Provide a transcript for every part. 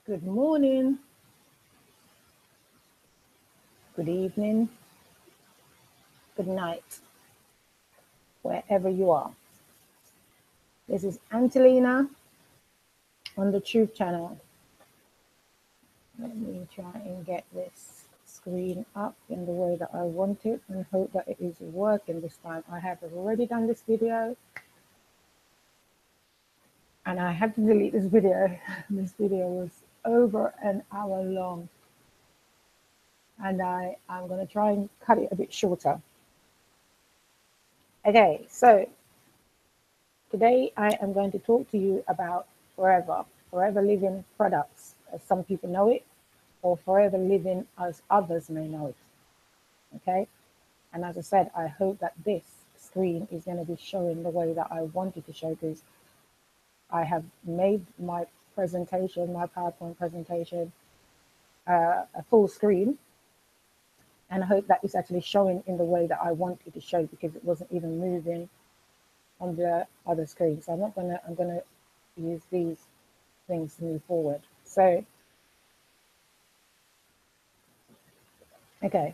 Good morning, good evening, good night, wherever you are. This is Angelina on the Truth Channel. Let me try and get this screen up in the way that I want it and hope that it is working this time. I have already done this video and I had to delete this video. This video was over an hour long and I'm going to try and cut it a bit shorter. Okay, so today I am going to talk to you about Forever Living products, as some people know it, or Forever Living as others may know it. Okay, and as I said, I hope that this screen is going to be showing the way that I wanted to show, because I have made my presentation, my PowerPoint presentation, a full screen, and I hope that it's actually showing in the way that I wanted to show, because it wasn't even moving on the other screen. So I'm gonna use these things to move forward. So, okay.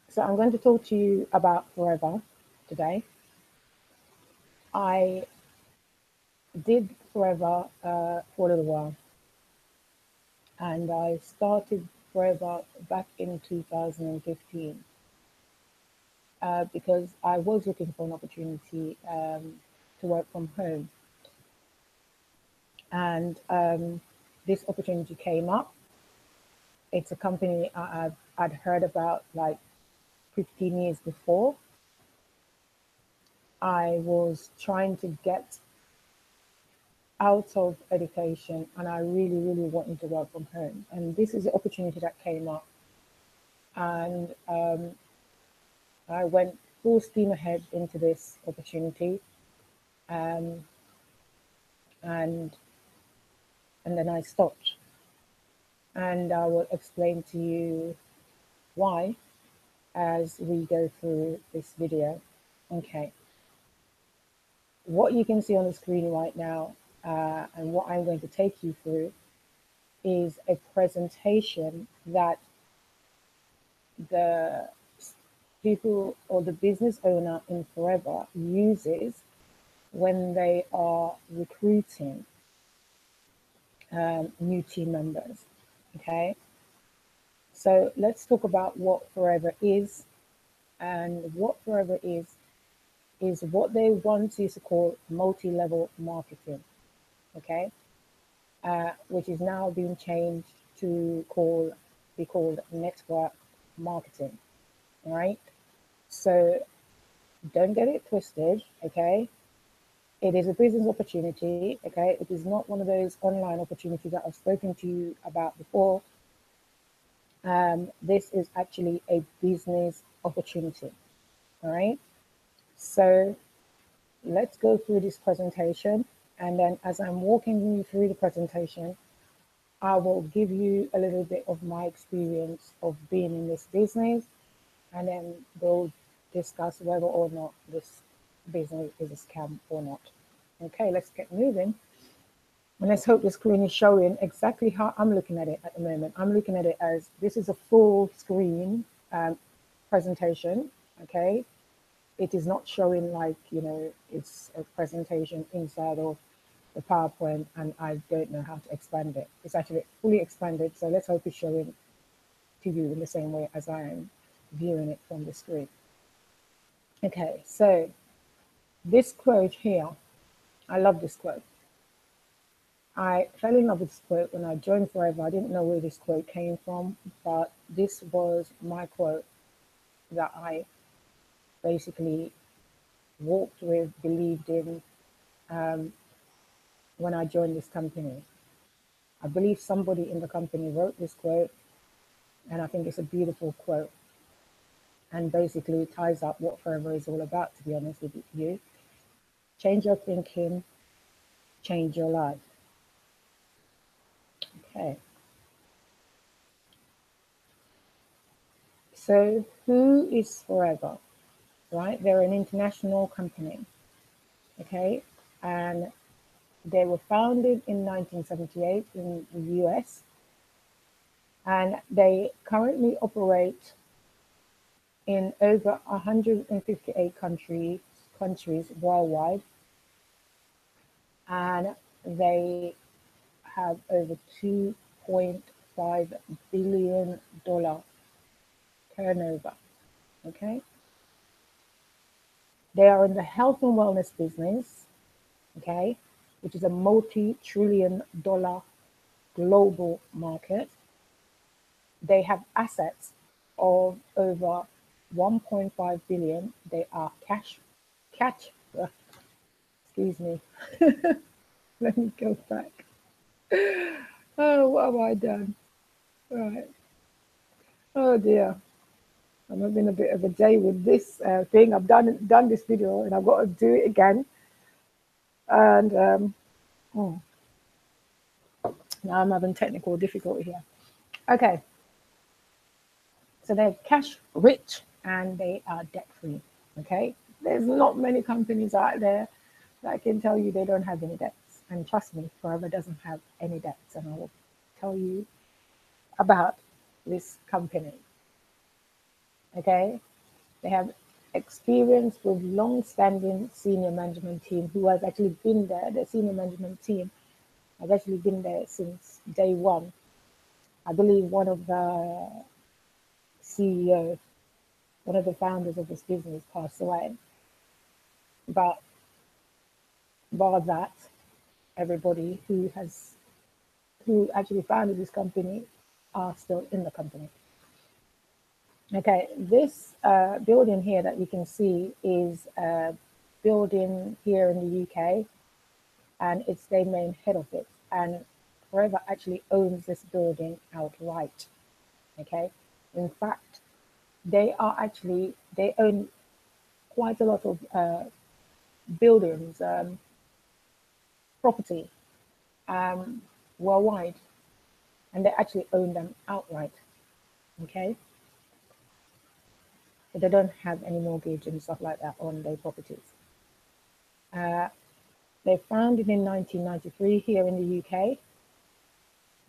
So I'm going to talk to you about Forever today. I did Forever for a little while, and I started Forever back in 2015 because I was looking for an opportunity to work from home. And this opportunity came up. It's a company I'd heard about like 15 years before. I was trying to get out of education and I really, really wanted to work from home. And this is the opportunity that came up. And I went full steam ahead into this opportunity. Um, and and then I stopped. And I will explain to you why as we go through this video. Okay. What you can see on the screen right now and what I'm going to take you through is a presentation that the people or the business owner in Forever uses when they are recruiting new team members. Okay, so let's talk about what Forever is. And what Forever is what they once used to call multi-level marketing. Okay, which is now being changed to be called network marketing. All right, so don't get it twisted. Okay, it is a business opportunity. Okay, it is not one of those online opportunities that I've spoken to you about before. This is actually a business opportunity. All right, so let's go through this presentation, and then as I'm walking you through the presentation, I will give you a little bit of my experience of being in this business, and then we'll discuss whether or not this business is a scam or not. Okay, let's get moving. And let's hope the screen is showing exactly how I'm looking at it at the moment. I'm looking at it as this is a full screen presentation, okay? It is not showing like, it's a presentation inside of the PowerPoint and I don't know how to expand it. It's actually fully expanded, so let's hope it's showing to you in the same way as I am viewing it from the screen. Okay, so this quote here, I love this quote. I fell in love with this quote when I joined Forever. I didn't know where this quote came from, but this was my quote that I basically walked with, believed in when I joined this company. I believe somebody in the company wrote this quote, and I think it's a beautiful quote. And basically, it ties up what Forever is all about, to be honest with you. Change your thinking, change your life. Okay. So, who is Forever? Right? They're an international company. Okay. And They were founded in 1978 in the US, and they currently operate in over 158 countries worldwide, and they have over $2.5 billion turnover. Okay, they are in the health and wellness business. Okay, which is a multi-trillion-dollar global market. They have assets of over 1.5 billion. They are catch. Excuse me. Let me go back. Oh, what have I done? Right. Oh dear. I'm having a bit of a day with this thing. I've done this video and I've got to do it again. And now I'm having technical difficulty here. Okay. So they're cash rich and they are debt free. Okay. There's not many companies out there that can tell you they don't have any debts. And trust me, Forever doesn't have any debts. And I will tell you about this company. Okay. They have experience with long-standing senior management team who has actually been there. The senior management team has actually been there since day one. I believe one of the CEO, one of the founders of this business passed away. But bar that, everybody who actually founded this company are still in the company. Okay, this building here that you can see is a building here in the UK, and it's their main head office. And Forever actually owns this building outright. Okay, in fact, they own quite a lot of buildings, property worldwide, and they actually own them outright. Okay, so they don't have any mortgage and stuff like that on their properties. They founded in 1993 here in the UK.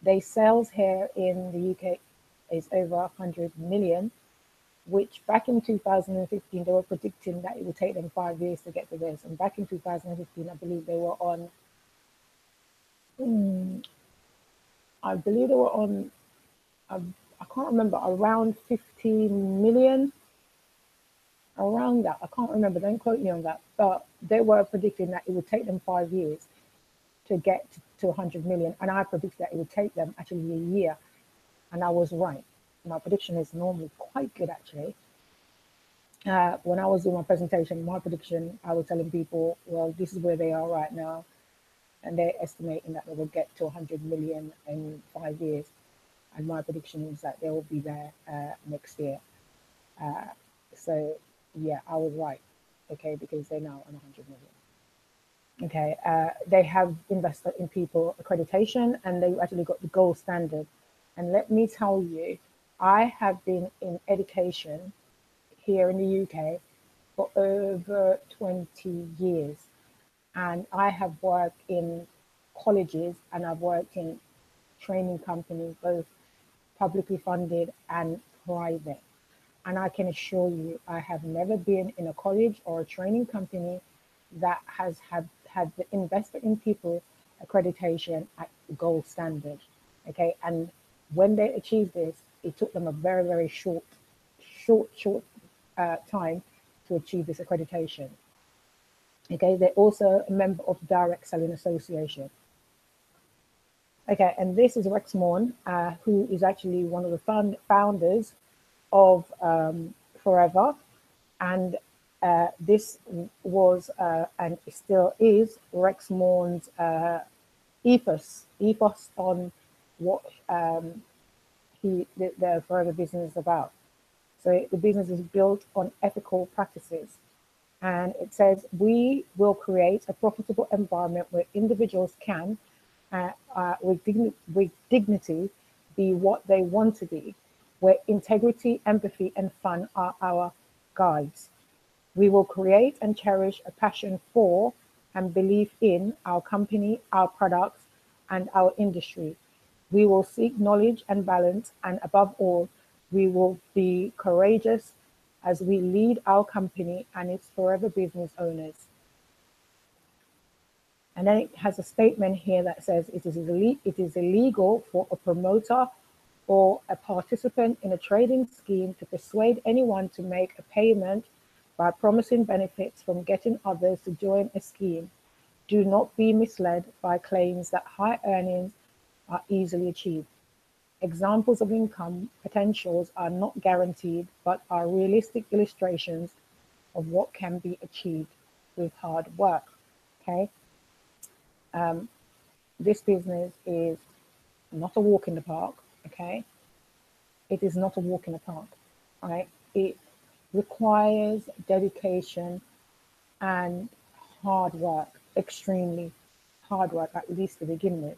Their sales here in the UK is over 100 million, which back in 2015, they were predicting that it would take them 5 years to get to this. And back in 2015, I believe they were on, I can't remember, around 50 million, around that. I can't remember, don't quote me on that. But they were predicting that it would take them 5 years to get to 100 million. And I predicted that it would take them actually a year. And I was right. My prediction is normally quite good, actually. When I was doing my presentation, my prediction, I was telling people, well, this is where they are right now. And they're estimating that they will get to 100 million in 5 years. And my prediction is that they will be there next year. So, yeah, I was right, okay, because they're now on 100 million. Okay, they have invested in people accreditation, and they actually got the gold standard. And let me tell you, I have been in education here in the UK for over 20 years. And I have worked in colleges and I've worked in training companies, both publicly funded and private. And I can assure you, I have never been in a college or a training company that has had the invested in people accreditation at gold standard. Okay, and when they achieved this, it took them a very, very short time to achieve this accreditation. Okay, they're also a member of the Direct Selling Association. Okay, and this is Rex Morn, who is actually one of the founders of Forever. And this was and still is Rex Morn's ethos on what the Forever business is about. So the business is built on ethical practices. And it says, we will create a profitable environment where individuals can, with dignity, be what they want to be, where integrity, empathy, and fun are our guides. We will create and cherish a passion for and belief in our company, our products, and our industry. We will seek knowledge and balance, and above all, we will be courageous as we lead our company and its forever business owners. And then it has a statement here that says it is illegal for a promoter or a participant in a trading scheme to persuade anyone to make a payment by promising benefits from getting others to join a scheme. Do not be misled by claims that high earnings are easily achieved. Examples of income potentials are not guaranteed, but are realistic illustrations of what can be achieved with hard work. Okay. This business is not a walk in the park. Okay. It is not a walk in the park. Right. It requires dedication and hard work, extremely hard work, at least to begin with.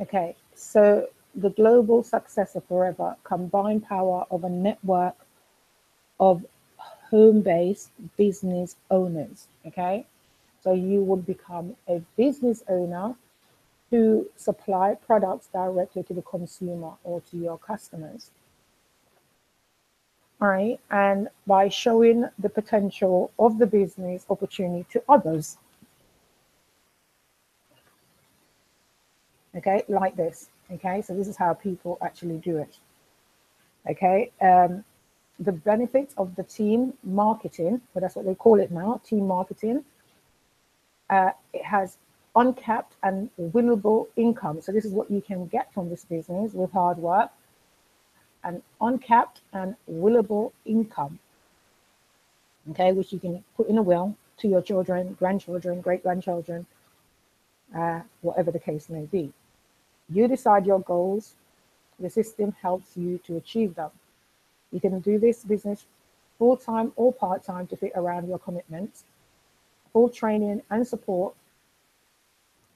Okay, so the global success of Forever combined power of a network of home-based business owners. Okay, so you would become a business owner to supply products directly to the consumer or to your customers. All right, and by showing the potential of the business opportunity to others. Okay, like this. Okay, so this is how people actually do it. Okay, the benefits of the team marketing, but that's what they call it now, team marketing. It has uncapped and winnable income. So this is what you can get from this business with hard work, and uncapped and willable income. Okay, which you can put in a will to your children, grandchildren, great-grandchildren, whatever the case may be. You decide your goals. The system helps you to achieve them. You can do this business full-time or part-time to fit around your commitments. Full training and support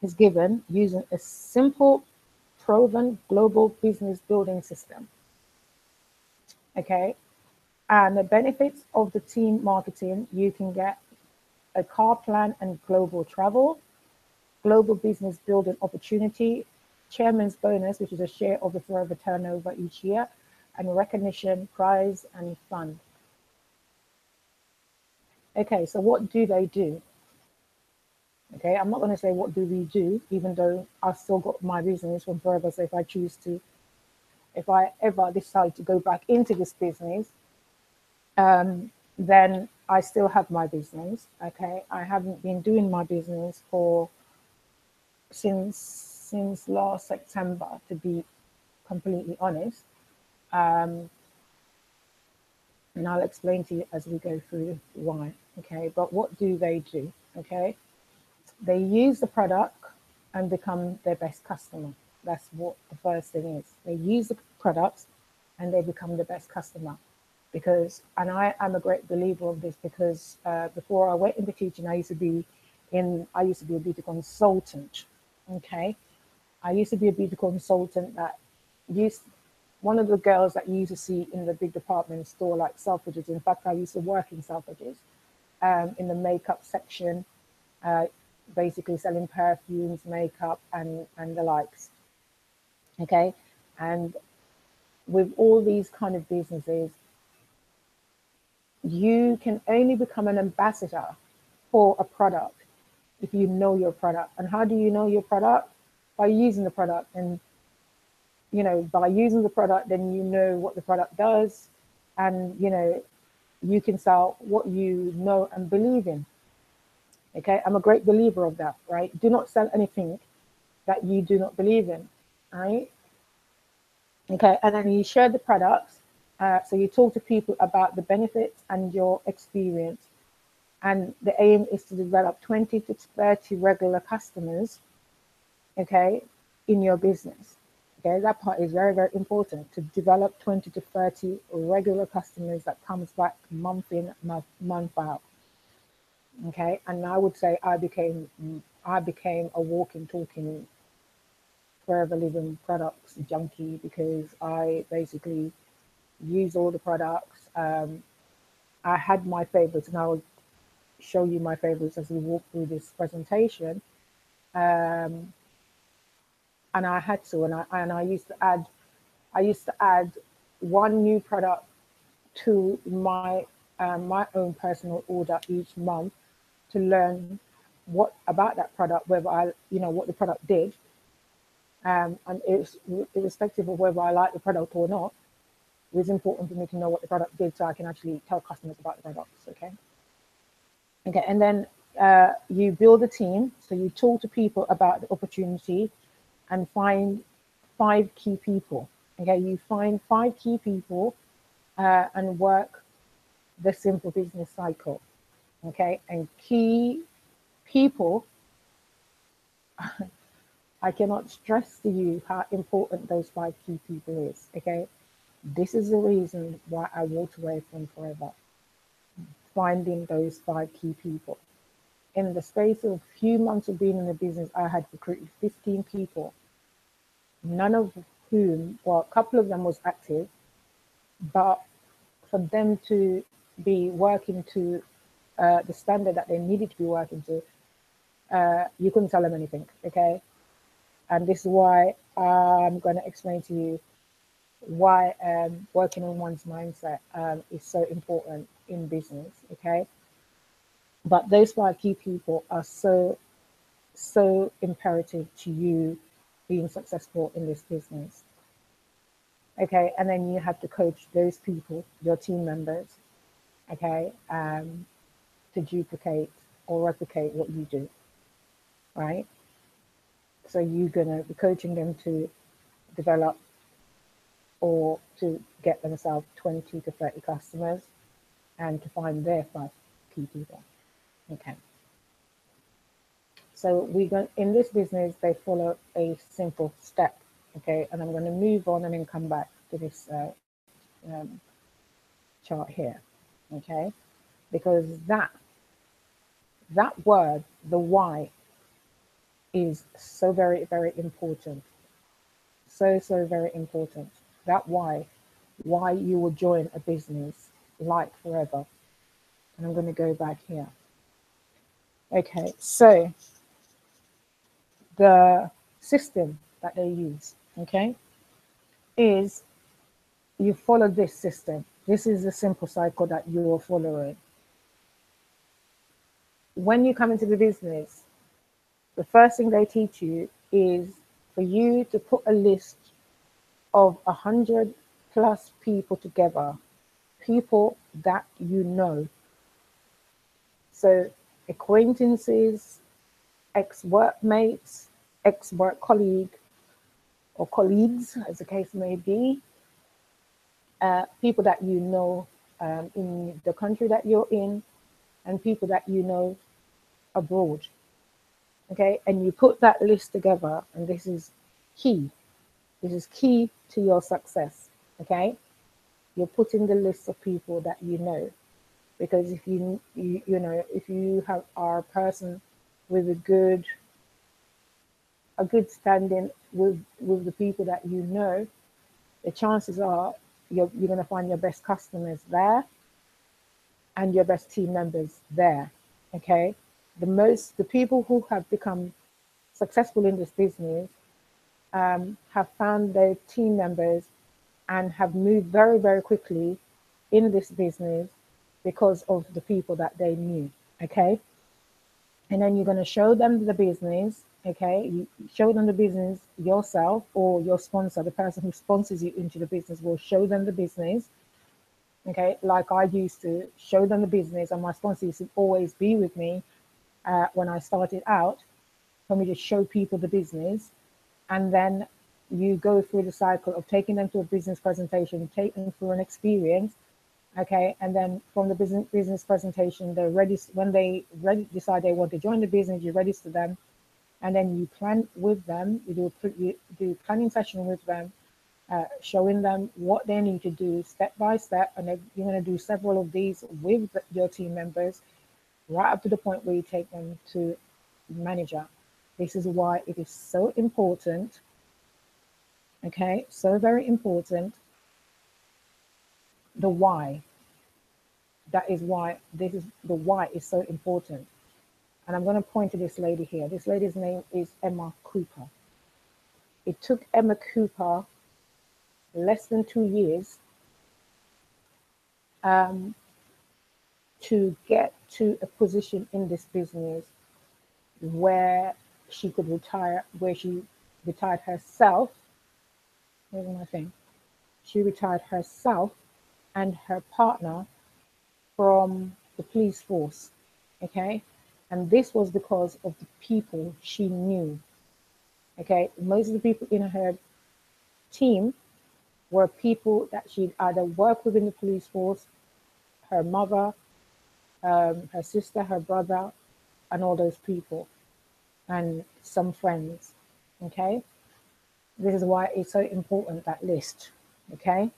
is given using a simple, proven global business building system. Okay, and the benefits of the team marketing, you can get a car plan and global travel, global business building opportunity, chairman's bonus, which is a share of the Forever turnover each year, and recognition, prize, and fund. Okay, so what do they do? Okay, I'm not going to say what do we do, even though I've still got my business from Forever. So if I choose to, if I ever decide to go back into this business, then I still have my business. Okay, I haven't been doing my business for since last September, to be completely honest. And I'll explain to you as we go through why. Okay, but what do they do? Okay, they use the product and become their best customer. That's what the first thing is. They use the products and they become the best customer. Because, and I am a great believer of this, because before I went into teaching, I used to be a beauty consultant. Okay, I used to be a beauty consultant that used one of the girls that you used to see in the big department store like Selfridges. In fact, I used to work in Selfridges in the makeup section, basically selling perfumes, makeup, and the likes. Okay, and with all these kind of businesses, you can only become an ambassador for a product if you know your product. And how do you know your product? By using the product. And by using the product, then you know what the product does, and you can sell what you know and believe in. Okay, I'm a great believer of that, right? Do not sell anything that you do not believe in, right? Okay, and then you share the products. So you talk to people about the benefits and your experience. And the aim is to develop 20 to 30 regular customers, okay, in your business. Okay, that part is very, very important, to develop 20 to 30 regular customers that comes back month in, month out. Okay, and I would say I became a walking, talking Forever Living products junkie, because I basically use all the products. I had my favorites, and I will show you my favorites as we walk through this presentation. And I had to, and I used to add one new product to my own personal order each month to learn what about that product, whether I, what the product did, and it's irrespective of whether I like the product or not. It was important for me to know what the product did so I can actually tell customers about the products. Okay, and then you build a team. So you talk to people about the opportunity and find 5 key people. Okay, you find 5 key people and work the simple business cycle. Okay, and key people, I cannot stress to you how important those 5 key people is. Okay, this is the reason why I walked away from Forever, finding those 5 key people. In the space of a few months of being in the business, I had recruited 15 people, none of whom, well, a couple of them was active, but for them to be working to the standard that they needed to be working to, you couldn't tell them anything, okay? And this is why I'm going to explain to you why working on one's mindset is so important in business, okay? But those 5 key people are so imperative to you being successful in this business. Okay, and then you have to coach those people, your team members, okay, to duplicate or replicate what you do, right? So you're gonna be coaching them to develop or to get themselves 20 to 30 customers and to find their 5 key people. Okay. So we go in this business, they follow a simple step, okay? And I'm going to move on and then come back to this chart here, okay? Because that word, the why, is so very, very important. So very important. That why you will join a business like Forever. And I'm going to go back here. Okay, so the system that they use, okay, is you follow this system. This is the simple cycle that you are following. When you come into the business, the first thing they teach you is for you to put a list of 100 plus people together, people that you know. So acquaintances, ex-workmates, ex-work colleague, or colleagues, as the case may be, people that you know in the country that you're in, and people that you know abroad. Okay, and you put that list together, and this is key. This is key to your success. Okay, you're putting the list of people that you know, because if you know, if you are a person with a good standing with the people that you know, the chances are you're going to find your best customers there and your best team members there. Okay, the people who have become successful in this business have found their team members and have moved very, very quickly in this business because of the people that they knew. Okay, and then you're going to show them the business. Okay, you show them the business yourself, or your sponsor, the person who sponsors you into the business, will show them the business. Okay, like I used to show them the business, and my sponsor used to always be with me when I started out, for me to show people the business. And then you go through the cycle of taking them to a business presentation, take them through an experience. Okay, and then from the business presentation, they're ready. When they decide they want to join the business, you register them, and then you plan with them. You do planning session with them, showing them what they need to do step by step, and you're going to do several of these with your team members, right up to the point where you take them to manager. This is why it is so important. Okay, so very important. The why. That is why the why is so important. And I'm going to point to this lady here. This lady's name is Emma Cooper. It took Emma Cooper less than 2 years um, to get to a position in this business where she could retire, where she retired herself. Where's my thing? She retired herself and her partner from the police force. Okay. And this was because of the people she knew. Okay. Most of the people in her team were people that she'd either worked with in the police force, her mother, her sister, her brother, and all those people, and some friends. Okay. This is why it's so important, that list. Okay.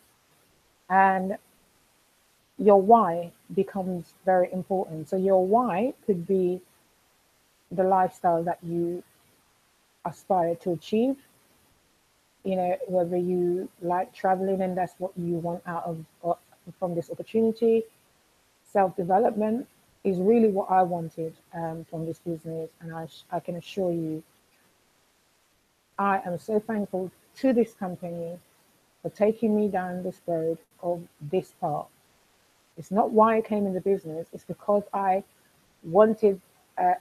And your why becomes very important. So your why could be the lifestyle that you aspire to achieve. You know, whether you like traveling and that's what you want out of or from this opportunity. Self-development is really what I wanted from this business, and I can assure you, I am so thankful to this company for taking me down this road of this path. It's not why I came in the business, it's because I wanted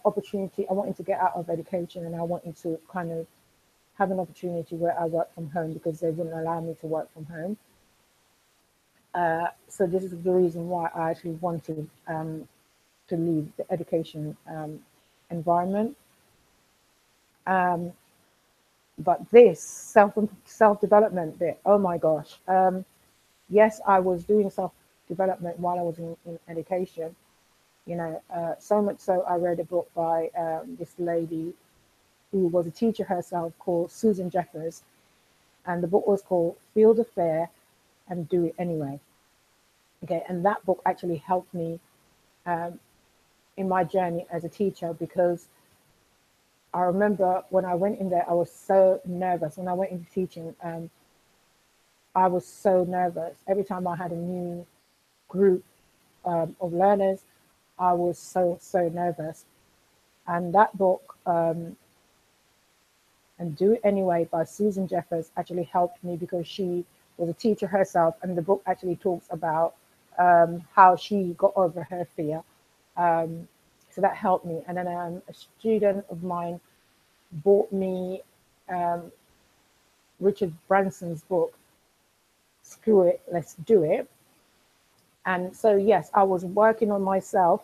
opportunity. I wanted to get out of education and I wanted to kind of have an opportunity where I work from home because they wouldn't allow me to work from home. So this is the reason why I actually wanted to leave the education environment. But this self development bit, oh my gosh. Yes, I was doing self development while I was in education. You know, so much so I read a book by this lady who was a teacher herself called Susan Jeffers, and the book was called Feel the Fear and Do It Anyway. Okay, and that book actually helped me in my journey as a teacher because I remember when I went in there, I was so nervous. When I went into teaching, I was so nervous. Every time I had a new group of learners, I was so nervous. And that book, and Do It Anyway by Susan Jeffers, actually helped me because she was a teacher herself. And the book actually talks about how she got over her fear. So that helped me. And then a student of mine bought me Richard Branson's book, Screw It, Let's Do It. And so, yes, I was working on myself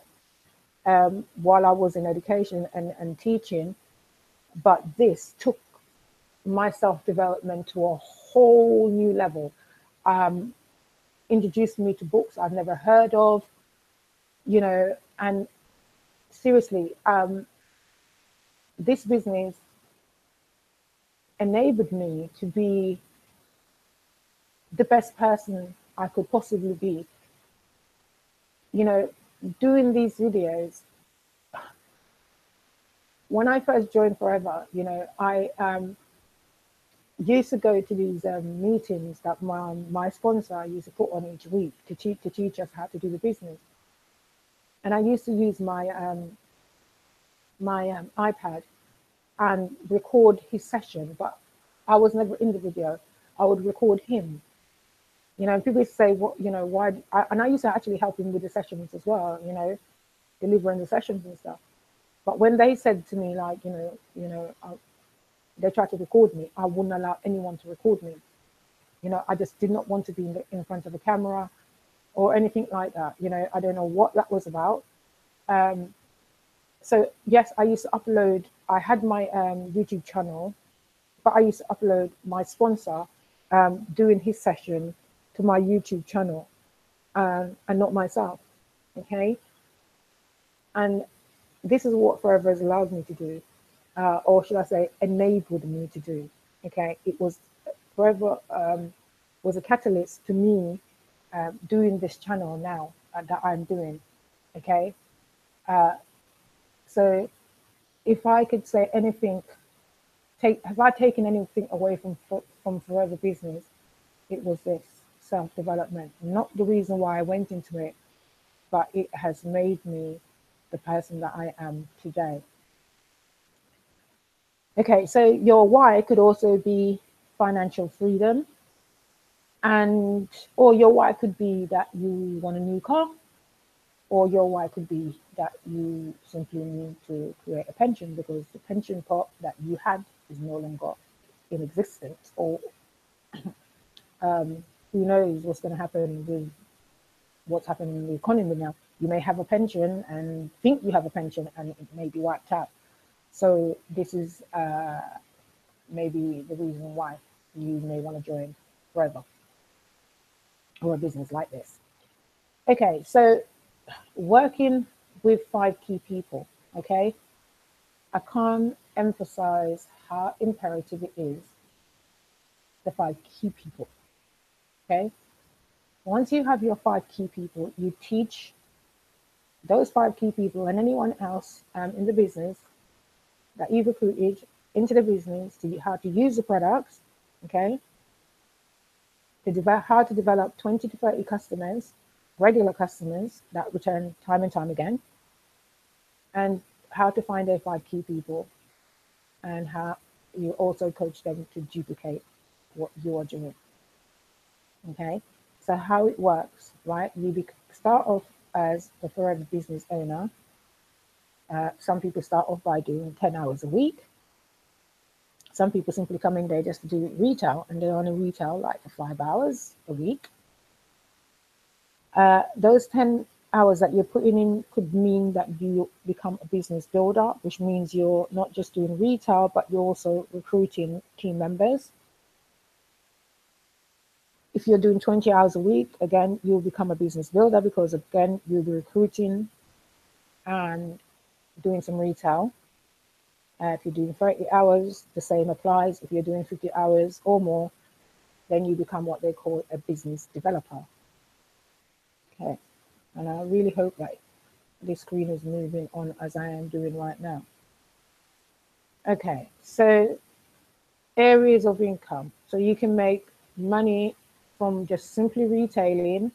while I was in education and teaching, but this took my self-development to a whole new level. Introduced me to books I've never heard of, you know, and seriously, this business enabled me to be the best person I could possibly be. You know, doing these videos, when I first joined Forever, you know, I used to go to these meetings that my sponsor used to put on each week to teach us how to do the business. And I used to use my iPad and record his session, but I was never in the video. I would record him. You know, people say, "What, you know, why?" And I used to actually help him with the sessions as well. You know, delivering the sessions and stuff. But when they said to me, like, they tried to record me, I wouldn't allow anyone to record me. You know, I just did not want to be in front of a camera or anything like that. You know, I don't know what that was about. So yes, I used to upload. I had my YouTube channel, but I used to upload my sponsor doing his session to my YouTube channel, and not myself. Okay, and this is what Forever has allowed me to do, or should I say, enabled me to do. Okay, it was Forever was a catalyst to me doing this channel now that I'm doing. Okay, so if I could say anything, have I taken anything away from Forever Business? It was this self development, not the reason why I went into it, but it has made me the person that I am today. Okay, so your why could also be financial freedom, and or your why could be that you want a new car, or your why could be that you simply need to create a pension because the pension pot that you had is no longer in existence, or who knows what's going to happen with what's happening in the economy now. You may have a pension and think you have a pension and it may be wiped out. So this is maybe the reason why you may want to join Forever or a business like this. Okay, so working with 5 key people, okay? I can't emphasize how imperative it is, the 5 key people, okay? Once you have your 5 key people, you teach those 5 key people and anyone else in the business that you've recruited into the business to how to use the products, okay? To develop how to develop 20 to 30 customers, regular customers that return time and time again, and how to find their 5 key people, and how you also coach them to duplicate what you're doing. Okay, so how it works, right? You start off as the Forever business owner. Some people start off by doing 10 hours a week. Some people simply come in there just to do retail, and they're on a retail like for 5 hours a week. Those 10 hours that you're putting in could mean that you become a business builder, which means you're not just doing retail, but you're also recruiting team members. If you're doing 20 hours a week, again, you'll become a business builder because, again, you'll be recruiting and doing some retail. If you're doing 30 hours, the same applies. If you're doing 50 hours or more, then you become what they call a business developer. Okay, and I really hope that this screen is moving on as I am doing right now. Okay, so areas of income. So you can make money from just simply retailing,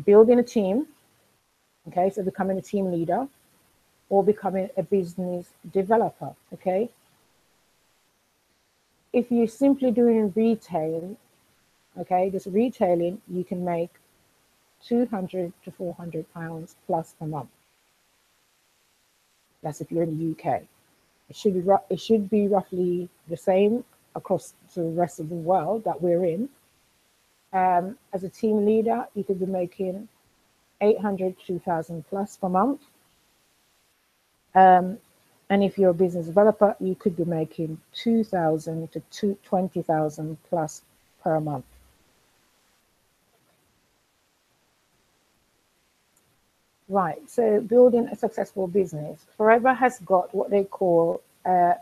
building a team, okay, so becoming a team leader, or becoming a business developer, okay? If you're simply doing retail, okay, just retailing, you can make 200 to 400 pounds plus a month. That's if you're in the UK. It should be roughly the same across the rest of the world that we're in. As a team leader, you could be making 800 to 2,000 plus per month. And if you're a business developer, you could be making 2,000 to 20,000 plus per month. Right, so building a successful business. Forever has got what they call a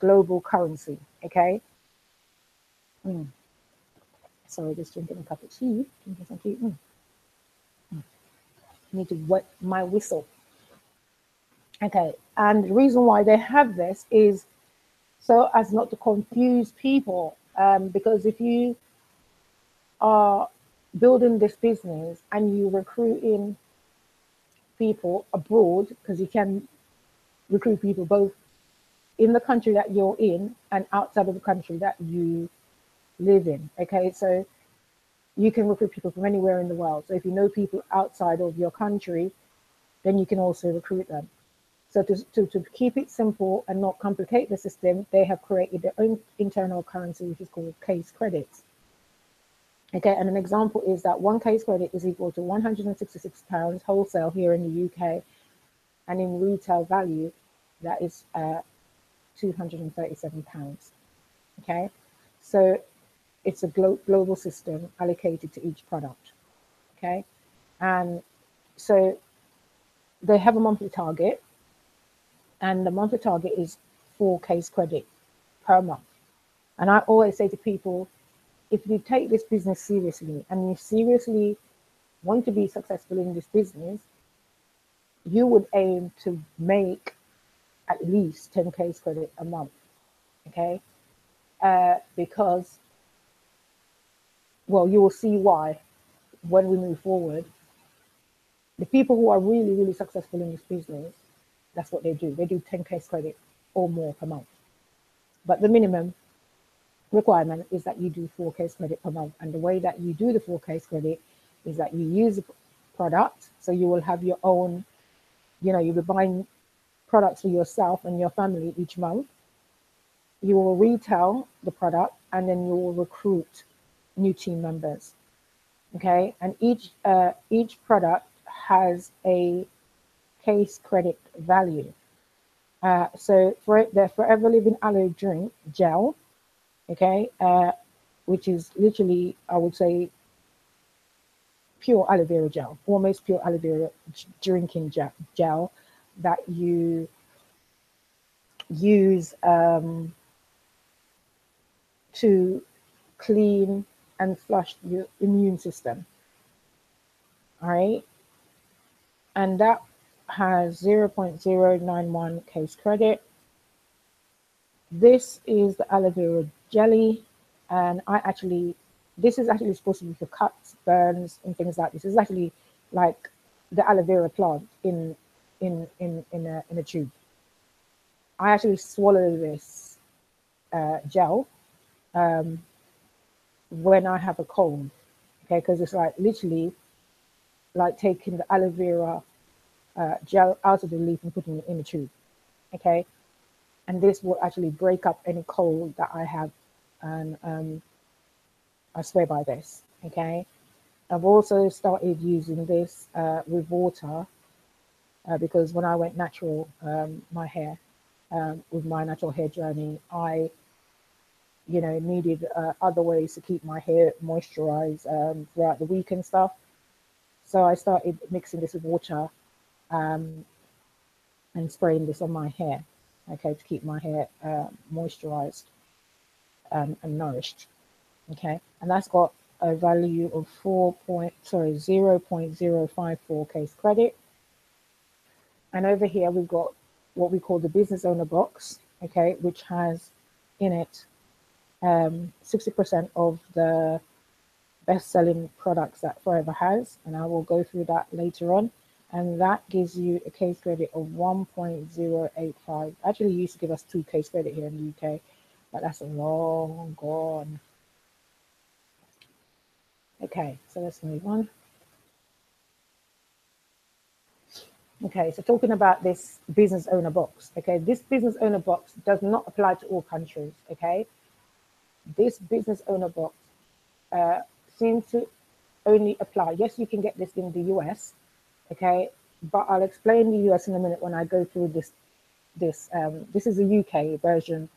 global currency, okay? Sorry, just drinking a cup of tea. Drinking some tea. Need to wet my whistle. Okay, and the reason why they have this is so as not to confuse people. Because if you are building this business and you recruiting people abroad, because you can recruit people both in the country that you're in and outside of the country that you live in. Okay, so you can recruit people from anywhere in the world. So if you know people outside of your country, then you can also recruit them. So to keep it simple and not complicate the system, they have created their own internal currency, which is called case credits. Okay, and an example is that one case credit is equal to £166 wholesale here in the UK, and in retail value, that is £237. Okay, so it's a global system allocated to each product. Okay, and so they have a monthly target, and the monthly target is 4 case credit per month. And I always say to people, if you take this business seriously and you seriously want to be successful in this business, you would aim to make at least 10 case credit a month, okay? Because, well, you will see why. when we move forward, the people who are really, really successful in this business, that's what they do. They do 10 case credit or more per month. But the minimum requirement is that you do 4 case credit per month. And the way that you do the 4 case credit is that you use the product. So you will have your own, you'll be buying products for yourself and your family each month. You will retail the product, and then you will recruit new team members. Okay, and each product has a case credit value. So for the Forever Living Aloe Drink Gel, okay, which is literally, I would say, pure aloe vera gel, almost pure aloe vera drinking gel that you use to clean and flush your immune system. All right, and that has 0.091 case credit. This is the aloe vera jelly, and this is actually supposed to be for cuts, burns, and things like this. It's actually like the aloe vera plant in a tube. I actually swallow this gel when I have a cold, okay, because it's like literally like taking the aloe vera gel out of the leaf and putting it in a tube, okay, and this will actually break up any cold that I have, and I swear by this, okay. I've also started using this with water because when I went natural, my hair, with my natural hair journey, I needed other ways to keep my hair moisturized throughout the week and stuff. So I started mixing this with water and spraying this on my hair, okay, to keep my hair moisturized and nourished, okay. And that's got a value of 0.054 case credit. And over here we've got what we call the business owner box, okay, which has in it 60% of the best-selling products that Forever has, and I will go through that later on. And that gives you a case credit of 1.085. Actually, used to give us 2 case credit here in the UK, but that's long gone. Okay, so let's move on. Okay, so talking about this business owner box, okay, this business owner box does not apply to all countries, okay. This business owner box seems to only apply, yes, you can get this in the US, okay, but I'll explain the US in a minute when I go through this is a UK version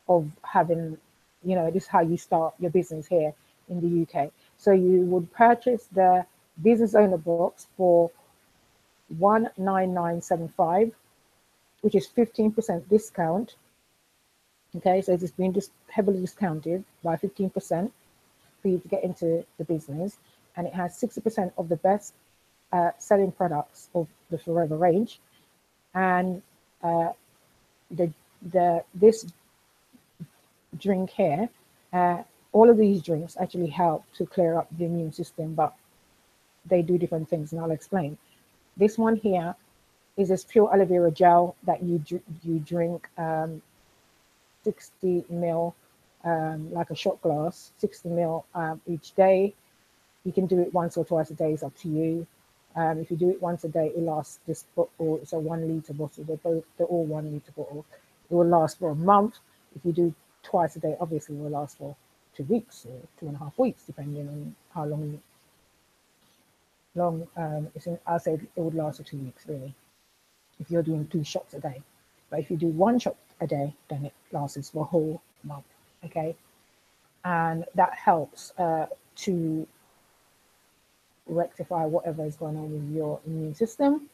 of having, this is how you start your business here in the UK. So you would purchase the business owner box for 19975, which is 15% discount. Okay, so it's been just heavily discounted by 15% for you to get into the business, and it has 60% of the best selling products of the Forever range, and this drink here, all of these drinks actually help to clear up the immune system, but they do different things, and I'll explain. This one here is this pure aloe vera gel that you drink 60 ml, like a shot glass, 60 ml each day. You can do it once or twice a day, it's up to you. If you do it once a day, it lasts, this bottle, it's a 1 litre bottle, they're all 1 litre bottles. It will last for a month. If you do twice a day, obviously it will last for 2 weeks or 2.5 weeks, depending on how long I'll say it would last for 2 weeks, really, if you're doing 2 shots a day. But if you do 1 shot a day, then it lasts for a whole month, okay? And that helps to rectify whatever is going on with your immune system.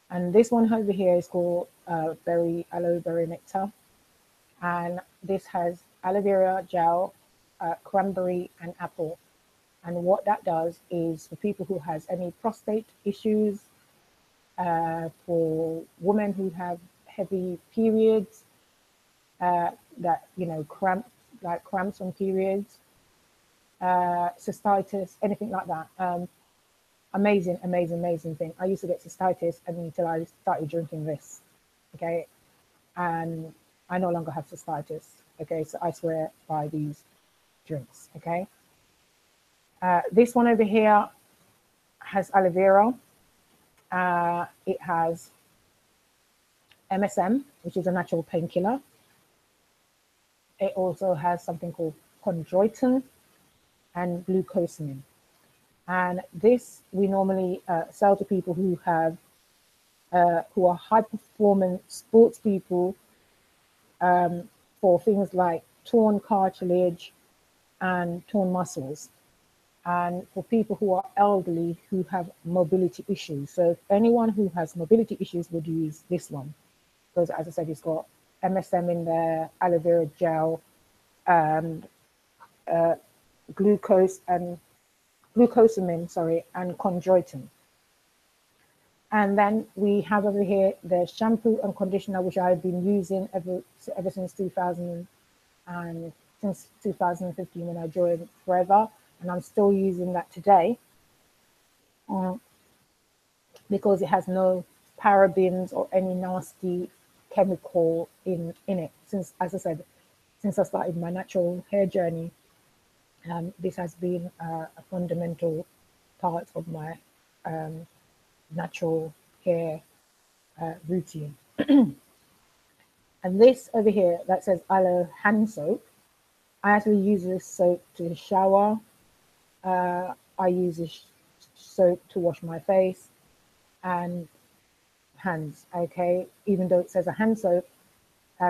And this one over here is called aloe berry nectar. And this has aloe vera gel, cranberry, and apple. And what that does is for people who has any prostate issues, for women who have heavy periods, that cramps on periods, cystitis, anything like that. Amazing, amazing, amazing thing. I used to get cystitis until I started drinking this. Okay, and I no longer have cystitis. Okay, so I swear by these drinks. Okay, this one over here has aloe vera. It has MSM, which is a natural painkiller. It also has something called chondroitin and glucosamine. And this we normally sell to people who have who are high performance sports people, for things like torn cartilage and torn muscles, and for people who are elderly who have mobility issues. So anyone who has mobility issues would use this one, because as I said, it's got MSM in there, aloe vera gel, and glucosamine, sorry, and chondroitin. And then we have over here the shampoo and conditioner, which I've been using ever since 2000 and since 2015 when I joined Forever, and I'm still using that today, because it has no parabens or any nasty chemical in it. Since, as I said, since I started my natural hair journey, this has been a fundamental part of my natural hair routine. And this over here that says aloe hand soap, I actually use this soap to shower. I use this soap to wash my face and hands. Okay, even though it says a hand soap,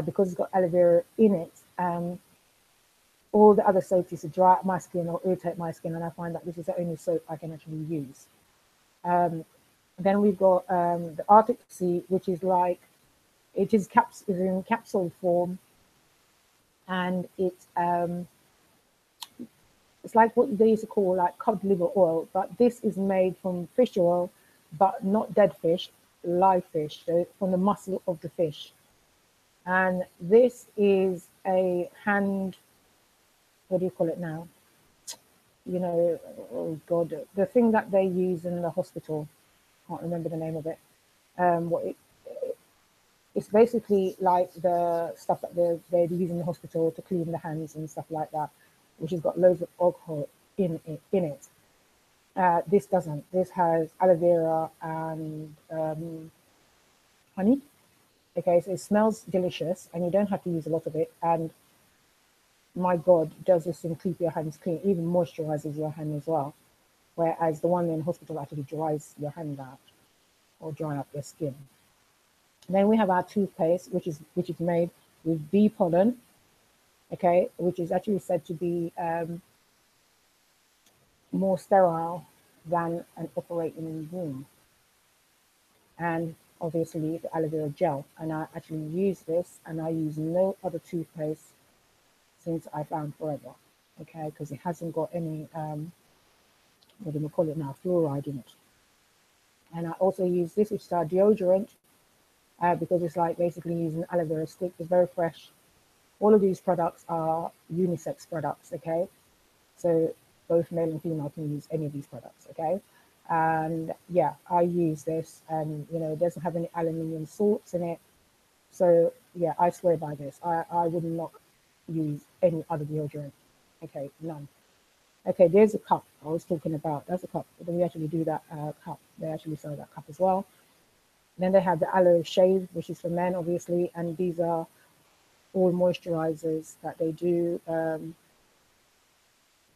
because it's got aloe vera in it, all the other soaps used to dry out my skin or irritate my skin, and I find that this is the only soap I can actually use. Then we've got the Arctic Sea, which is like, it is in capsule form, and it's like what they used to call like cod liver oil, but this is made from fish oil, but not dead fish, live fish, so from the muscle of the fish. And this is a hand, what do you call it now? You know, oh God, the thing that they use in the hospital, can't remember the name of it. It's basically like the stuff that they use in the hospital to clean the hands and stuff like that, which has got loads of alcohol in it. This doesn't. This has aloe vera and honey. Okay, so it smells delicious, and you don't have to use a lot of it. And my God, does this thing keep your hands clean? Even moisturizes your hand as well. Whereas the one in the hospital actually dries your hand out or dry up your skin. And then we have our toothpaste, which is made with bee pollen, okay, which is actually said to be more sterile than an operating room. And obviously the aloe vera gel. And I actually use this, and I use no other toothpaste since I found Forever, okay, because it hasn't got any, what do we call it now, fluoride in it. And I also use this, which is our deodorant, because it's like basically using aloe vera stick. It's very fresh. All of these products are unisex products, okay? So both male and female can use any of these products, okay? And yeah, I use this, and you know, it doesn't have any aluminium salts in it. So yeah, I swear by this. I would not use any other deodorant. Okay, none. Okay, there's a cup I was talking about. That's a cup. We actually do that cup. They actually sell that cup as well. Then they have the aloe shave, which is for men, obviously, and these are all moisturizers that they do.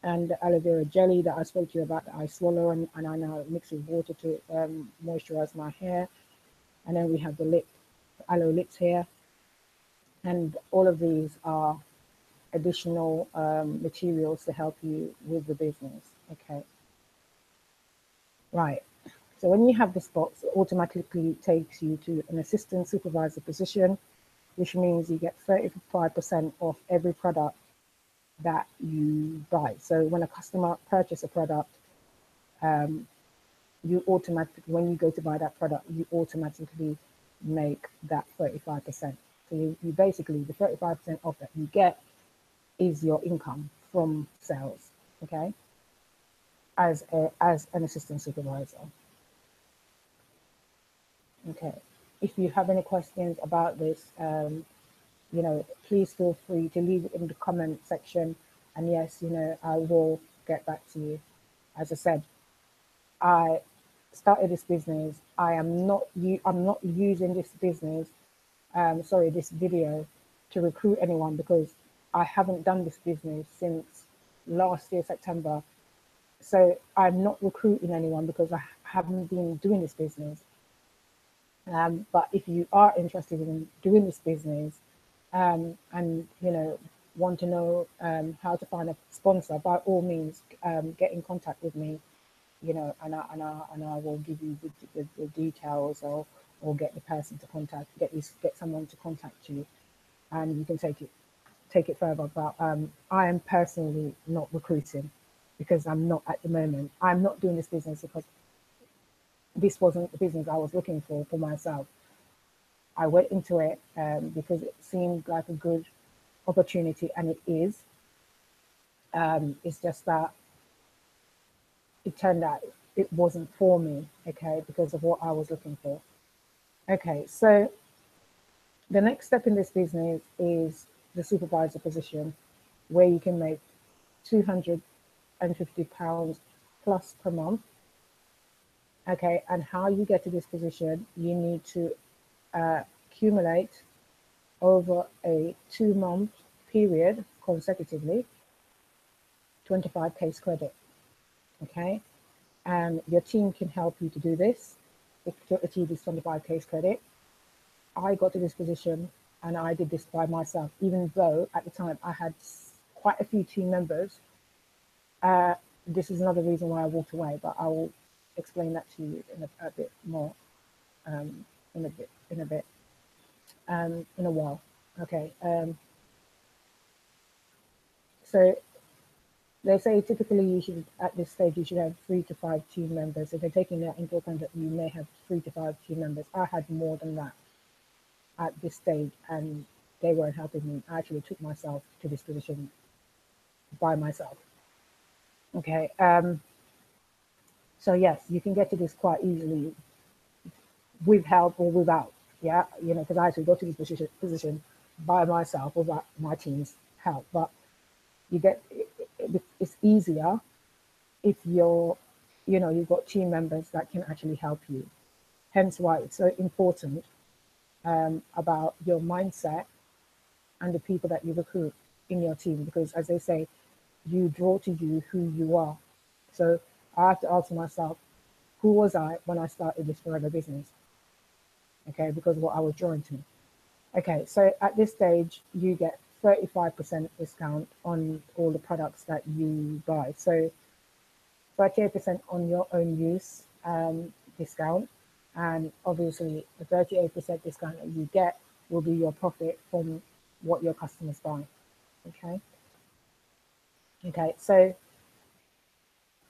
And the aloe vera jelly that I spoke to you about, that I swallow, and I now mix with water to moisturize my hair. And then we have the aloe lips here. And all of these are additional materials to help you with the business. Okay. Right. So when you have this box, it automatically takes you to an assistant supervisor position, which means you get 35% off every product that you buy. So when a customer purchases a product, you automatically, when you go to buy that product, you automatically make that 35%. So you basically, the 35% off that you get is your income from sales. okay, as an assistant supervisor. Okay, if you have any questions about this, please feel free to leave it in the comment section. And yes, I will get back to you. As I said, I started this business. I'm not using this business, this video to recruit anyone, because I haven't done this business since last year, September. So I'm not recruiting anyone because I haven't been doing this business. But if you are interested in doing this business, and want to know how to find a sponsor, by all means, get in contact with me. And I will give you the details, or get the person to contact, get someone to contact you, and you can take it further. But I am personally not recruiting, because I'm not at the moment. I'm not doing this business because this wasn't the business I was looking for myself. I went into it because it seemed like a good opportunity, and it is. It's just that it turned out it wasn't for me, okay, because of what I was looking for. Okay, so the next step in this business is the supervisor position, where you can make £250 plus per month. Okay, and how you get to this position, you need to accumulate over a 2-month period consecutively 25 case credit. Okay, and your team can help you to do this, to achieve this 25 case credit. I got to this position and I did this by myself, even though at the time I had quite a few team members. This is another reason why I walked away, but I will explain that to you in a bit more, in a while. Okay. So they say typically you should, at this stage, you should have 3 to 5 team members. If they're taking that into account, that you may have 3 to 5 team members. I had more than that at this stage, and they weren't helping me. I actually took myself to this position by myself. Okay. So yes, you can get to this quite easily with help or without. Yeah, because I actually got to this position by myself without my team's help. But it's easier if you've got team members that can actually help you. Hence why it's so important about your mindset and the people that you recruit in your team, because as they say, you draw to you who you are. So I have to ask myself, who was I when I started this forever business? Okay, because what I was drawn to. Okay, so at this stage, you get 35% discount on all the products that you buy. So 38% on your own use discount, and obviously the 38% discount that you get will be your profit from what your customers buy. Okay, so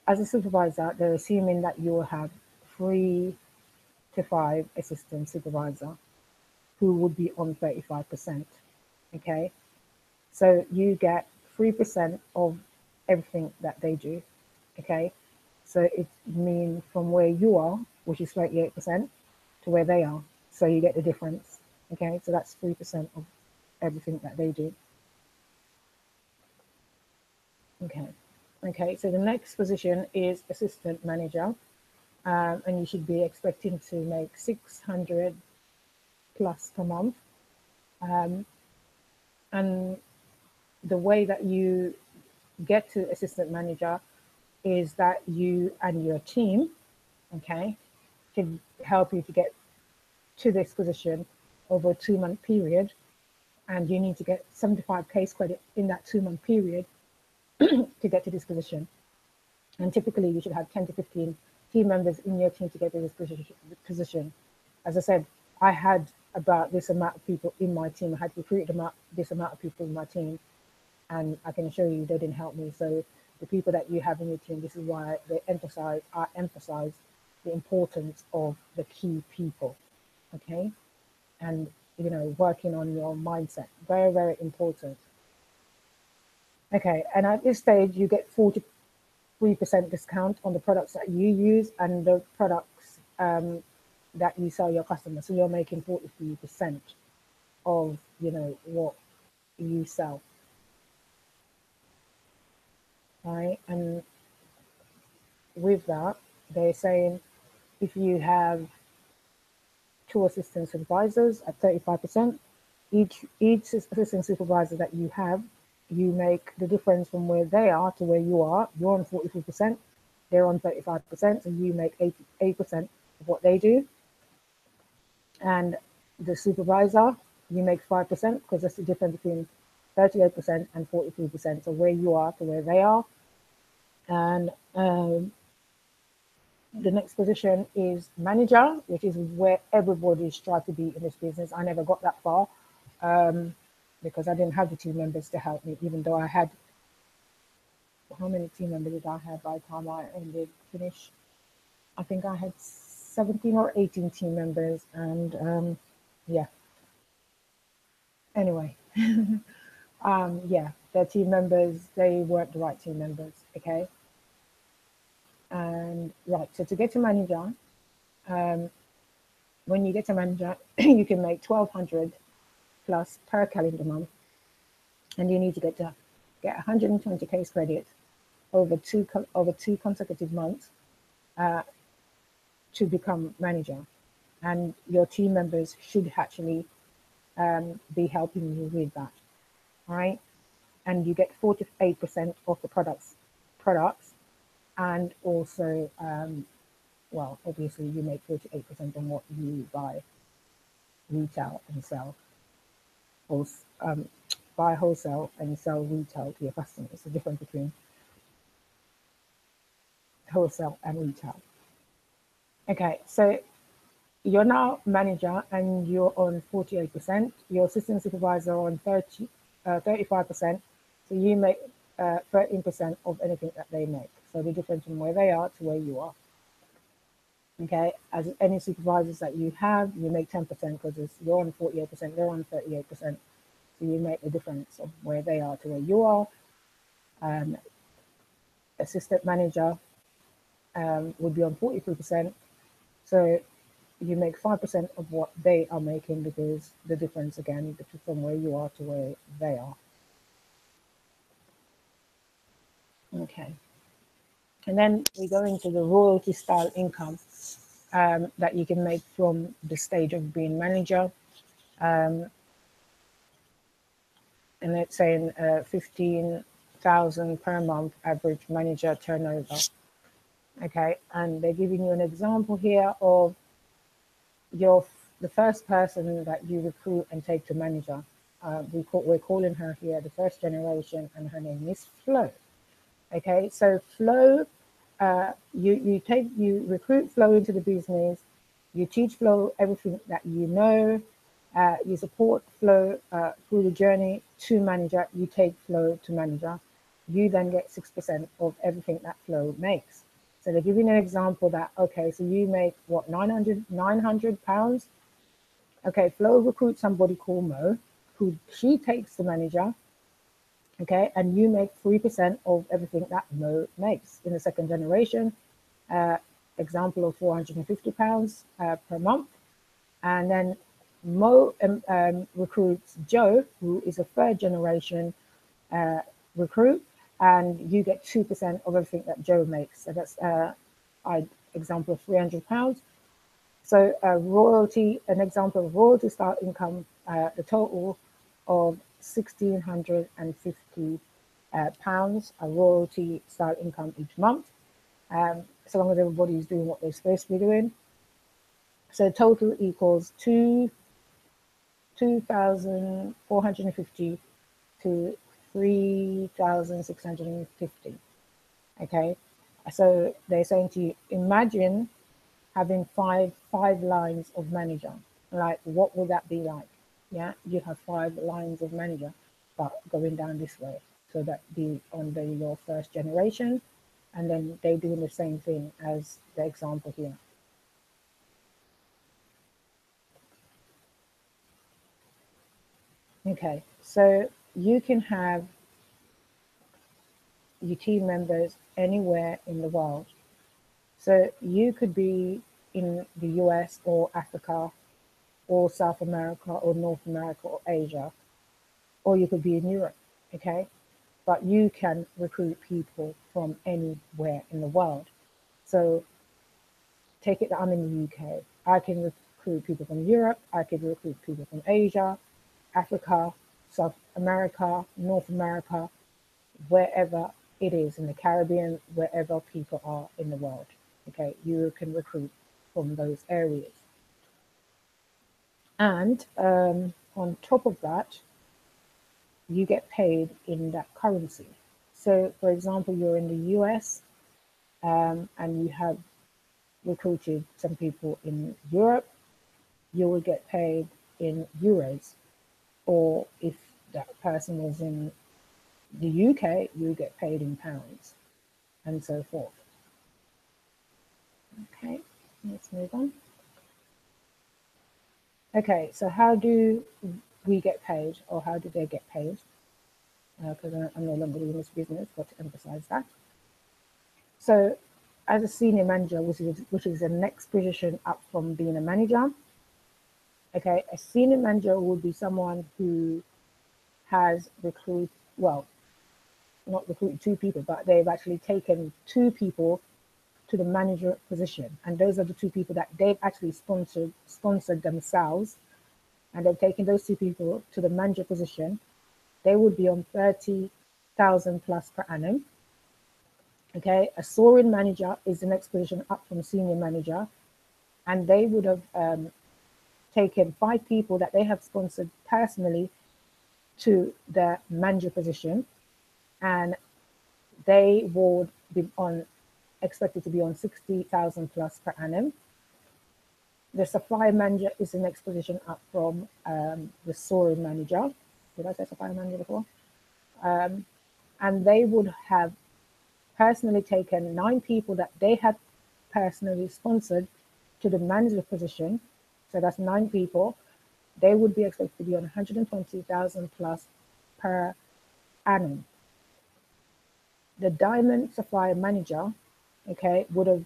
as a supervisor, they're assuming that you will have 3 to 5 assistant supervisor who would be on 35%. Okay, so you get 3% of everything that they do. Okay, so it means from where you are, which is 38%, to where they are. So you get the difference. Okay, so that's 3% of everything that they do. Okay, so the next position is assistant manager, and you should be expecting to make 600 plus per month. And the way that you get to assistant manager is that you and your team, okay, can help you to get to this position over a 2-month period, and you need to get 75 case credit in that 2-month period to get to this position. And typically you should have 10 to 15 team members in your team to get to this position. As I said, I had about this amount of people in my team. I had recruited this amount of people in my team, and I can assure you they didn't help me. So the people that you have in your team, this is why I emphasize the importance of the key people, okay? And, working on your mindset, very, very important. Okay, and at this stage, you get 3% discount on the products that you use and the products that you sell your customers. So you're making 43% of, you know, what you sell, right? And with that, they're saying if you have two assistant supervisors at 35%, each assistant supervisor that you have, you make the difference from where they are to where you are. You're on 43%, they're on 35%, so you make 88% of what they do. And the supervisor, you make 5% because that's the difference between 38% and 43%. So where you are to where they are. And the next position is manager, which is where everybody strives to be in this business. I never got that far because I didn't have the team members to help me, even though I had, how many team members did I have by the time I finished? I think I had 17 or 18 team members, and yeah. Anyway, yeah, their team members, they weren't the right team members, okay? And right, so to get to manager, when you get to manager, you can make 1,200 plus per calendar month, and you need to get 120 case credit over two consecutive months to become manager, and your team members should actually be helping you with that, right? And you get 48% of the products, and also, well, obviously you make 48% on what you buy retail and sell, or buy wholesale and sell retail to your customers. The difference between wholesale and retail. Okay, so you're now manager and you're on 48%. Your assistant supervisor on 35%. So you make 13% of anything that they make. So the difference from where they are to where you are. Okay, as any supervisors that you have, you make 10% because you're on 48%, they're on 38%. So you make the difference of where they are to where you are. Assistant manager would be on 43%. So you make 5% of what they are making because the difference again from where you are to where they are. Okay. And then we go into the royalty style income that you can make from the stage of being manager. And it's saying 15,000 per month average manager turnover. Okay. And they're giving you an example here of the first person that you recruit and take to manager. We're calling her here the first generation, and her name is Flo. Okay, so Flo, you recruit Flo into the business, you teach Flo everything that you know, you support Flo through the journey to manager, you take Flo to manager, you then get 6% of everything that Flo makes. So they're giving an example that, okay, so you make what, 900 pounds? Okay, Flo recruits somebody called Mo, who she takes to manager. Okay, and you make 3% of everything that Mo makes in the second generation. Example of 450 pounds per month. And then Mo recruits Joe, who is a third generation recruit, and you get 2% of everything that Joe makes. So that's example of 300 pounds. So an example of royalty style income, the total of 1,650 pounds, a royalty style income each month, so long as everybody is doing what they're supposed to be doing. So total equals 2,450 to 3,650. Okay, so they're saying to you, imagine having five lines of manager. Like, what would that be like? Yeah, you have 5 lines of manager, but going down this way. So that be on your first generation, and then they doing the same thing as the example here. Okay, so you can have your team members anywhere in the world. So you could be in the US or Africa or South America or North America or Asia, or you could be in Europe, okay? But you can recruit people from anywhere in the world. So take it that I'm in the UK. I can recruit people from Europe, I could recruit people from Asia, Africa, South America, North America, wherever it is in the Caribbean, wherever people are in the world. Okay, you can recruit from those areas. And on top of that, you get paid in that currency. So, for example, you're in the US and you have recruited some people in Europe, you will get paid in euros. Or if that person was in the UK, you get paid in pounds, and so forth. Okay, let's move on. Okay, so how do we get paid, or how do they get paid? Because I'm no longer doing this business, got to emphasize that. So, as a senior manager, which is the next position up from being a manager, okay, a senior manager would be someone who has recruited, well, not recruited two people, but they've actually taken two people to the manager position, and those are the two people that they've actually sponsored themselves, and they've taken those two people to the manager position. They would be on 30,000 plus per annum. Okay, a soaring manager is the next position up from senior manager, and they would have taken five people that they have sponsored personally to the manager position, and they would be expected to be on 60,000 plus per annum. The supply manager is the next position up from the soaring manager. Did I say supply manager before? And they would have personally taken 9 people that they had personally sponsored to the manager position. So that's 9 people. They would be expected to be on 120,000 plus per annum. The diamond supply manager, okay, would have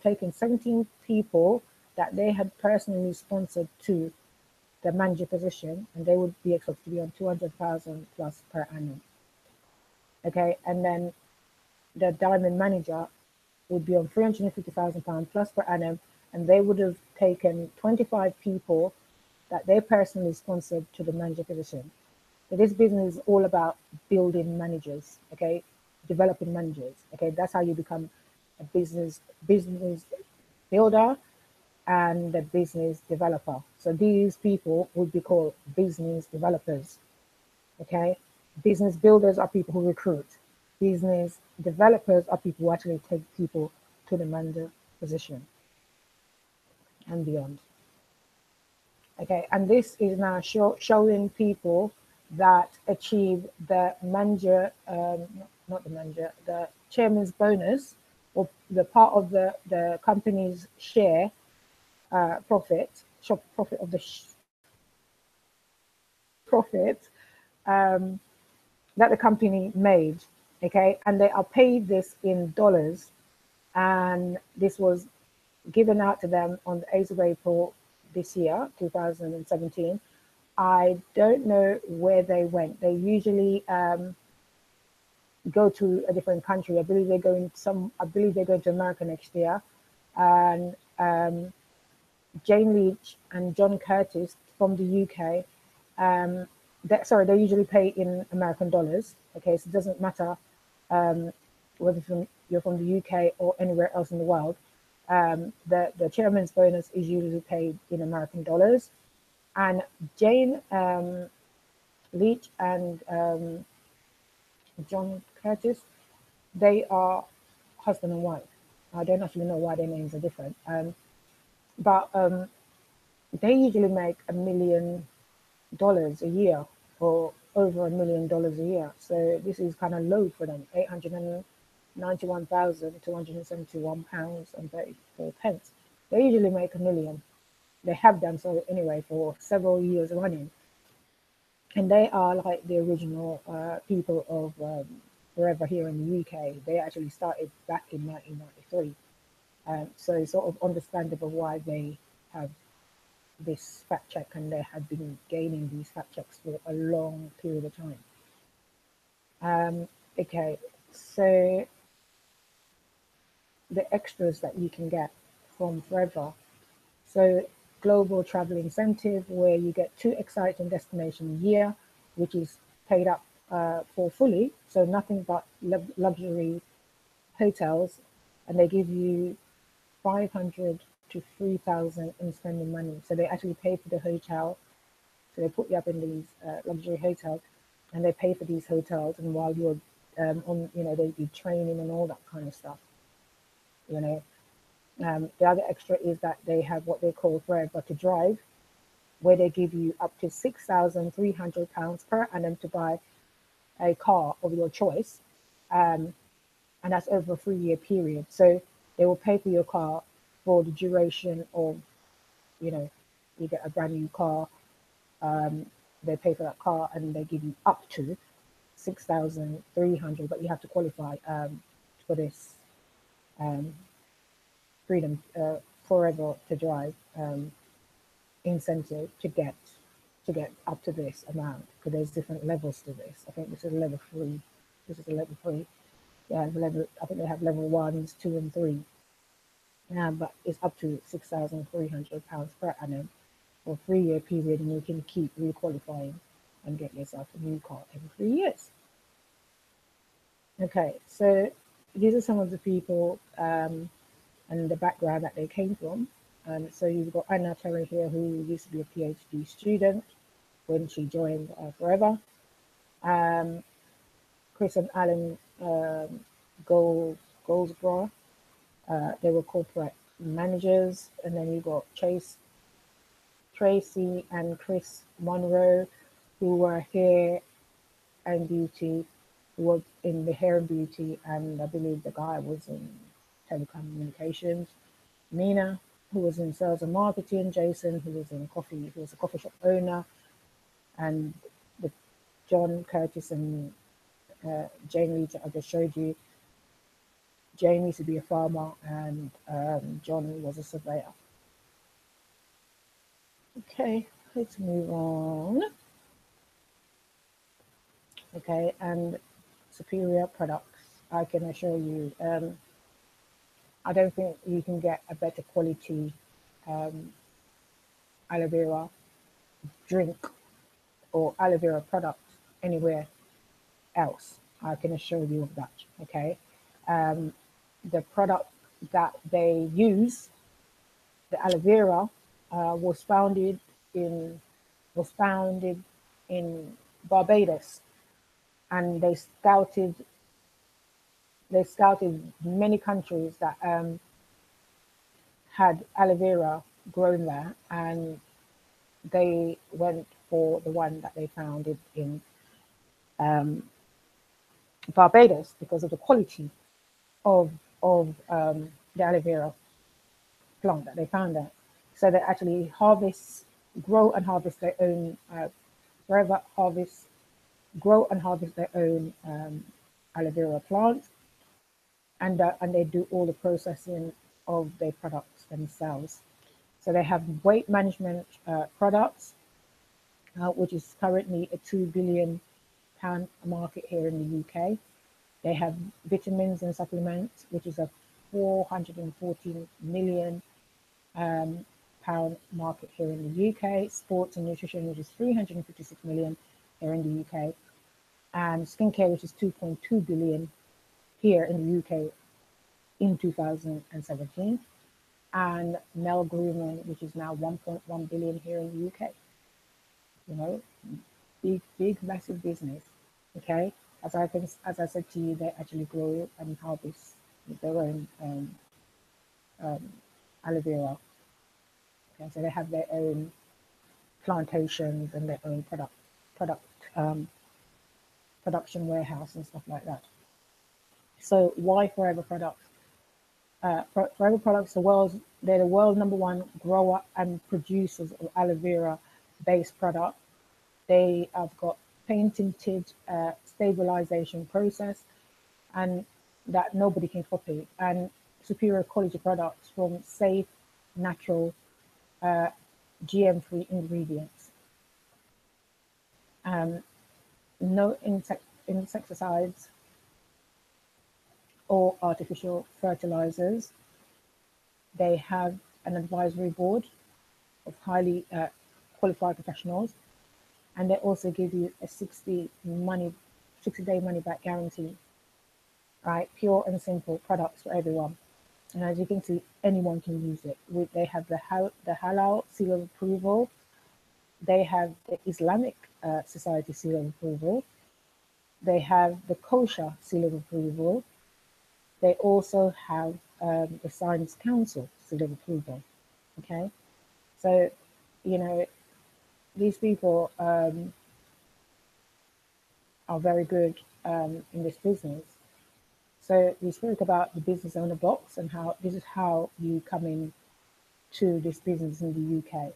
taken 17 people that they had personally sponsored to the manager position, and they would be expected to be on 200,000 plus per annum. Okay, and then the diamond manager would be on £350,000 plus per annum, and they would have taken 25 people that they personally sponsored to the manager position. So this business is all about building managers, okay, developing managers. Okay, that's how you become a business builder and a business developer. So these people would be called business developers. Okay, business builders are people who recruit. Business developers are people who actually take people to the manager position and beyond. Okay, and this is now showing people that achieve the manager, not the manager, the chairman's bonus, or the part of the company's share profit of the profit that the company made. Okay, and they are paid this in dollars, and this was given out to them on the 8th of April this year, 2017. I don't know where they went. They usually go to a different country. I believe they're going to America next year. And Jane Leach and John Curtis from the UK, they usually pay in American dollars. Okay, so it doesn't matter whether you're from the UK or anywhere else in the world. The chairman's bonus is usually paid in American dollars. And Jane Leach and John Curtis, they are husband and wife. I don't actually know why their names are different. But they usually make $1 million a year, or over $1 million a year. So this is kind of low for them, £891,271.34. They usually make $1 million. They have done so anyway for several years running. And they are like the original people of Forever here in the UK. They actually started back in 1993. So it's sort of understandable why they have this fact check, and they have been gaining these fact checks for a long period of time. Okay, so the extras that you can get from Forever. So global travel incentive, where you get 2 exciting destinations a year, which is paid up for fully. So nothing but luxury hotels, and they give you 500 to 3,000 in spending money. So they actually pay for the hotel. So they put you up in these luxury hotels, and they pay for these hotels. And while you're on, they do training and all that kind of stuff. The other extra is that they have what they call Forever to Drive, where they give you up to £6,300 per annum to buy a car of your choice. And that's over a 3-year period. So they will pay for your car for the duration of, you get a brand new car. They pay for that car, and they give you up to 6,300, but you have to qualify for this freedom Forever to Drive incentive to get up to this amount, because there's different levels to this. I think this is level 3. This is a level 3. Yeah, I think they have level 1s, 2, and 3. But it's up to £6,300 per annum for a 3-year period, and you can keep requalifying and get yourself a new car every 3 years. Okay, so these are some of the people and the background that they came from. So you've got Anna Terry here, who used to be a PhD student when she joined Forever. Chris and Alan Goldsborough, they were corporate managers. And then you got Tracy and Chris Monroe, who were hair and beauty, who were in the hair and beauty, and I believe the guy was in telecommunications. Nina, who was in sales and marketing. Jason, who was in coffee, who was a coffee shop owner. And the John Curtis and Jane Lee, I just showed you. Jane used to be a farmer, and John was a surveyor. Okay, let's move on. Okay, and superior products. I can assure you, I don't think you can get a better quality aloe vera drink or aloe vera product anywhere else. I can assure you of that. Okay, the product that they use, the aloe vera, was founded in Barbados, and they scouted many countries that had aloe vera grown there, and they went for the one that they founded in Barbados because of the quality of the aloe vera plant that they found there. So they actually grow and harvest their own Forever grow and harvest their own aloe vera plants, and they do all the processing of their products themselves. So they have weight management products, which is currently a £2 billion market here in the UK. They have vitamins and supplements, which is a £414 million pound market here in the UK. Sports and nutrition, which is 356 million here in the UK. And skincare, which is 2.2 billion here in the UK in 2017. And nail grooming, which is now 1.1 billion here in the UK. Big, massive business. Okay, as I said to you, they actually grow and harvest their own aloe vera. Okay, so they have their own plantations and their own production warehouse and stuff like that. So why Forever Products? Forever Products, they're the world #1 grower and producers of aloe vera based products. They have got patented stabilization process, and that nobody can copy, and superior quality products from safe, natural, GM-free ingredients. No insecticides or artificial fertilizers. They have an advisory board of highly qualified professionals, and they also give you a 60-day money back guarantee. Right, pure and simple products for everyone. And as you can see, anyone can use it. They have the Halal seal of approval. They have the Islamic Society seal of approval. They have the Kosher seal of approval. They also have the Science Council seal of approval. Okay, so you know these people are very good in this business. So we spoke about the business owner box and how this is how you come in to this business in the UK.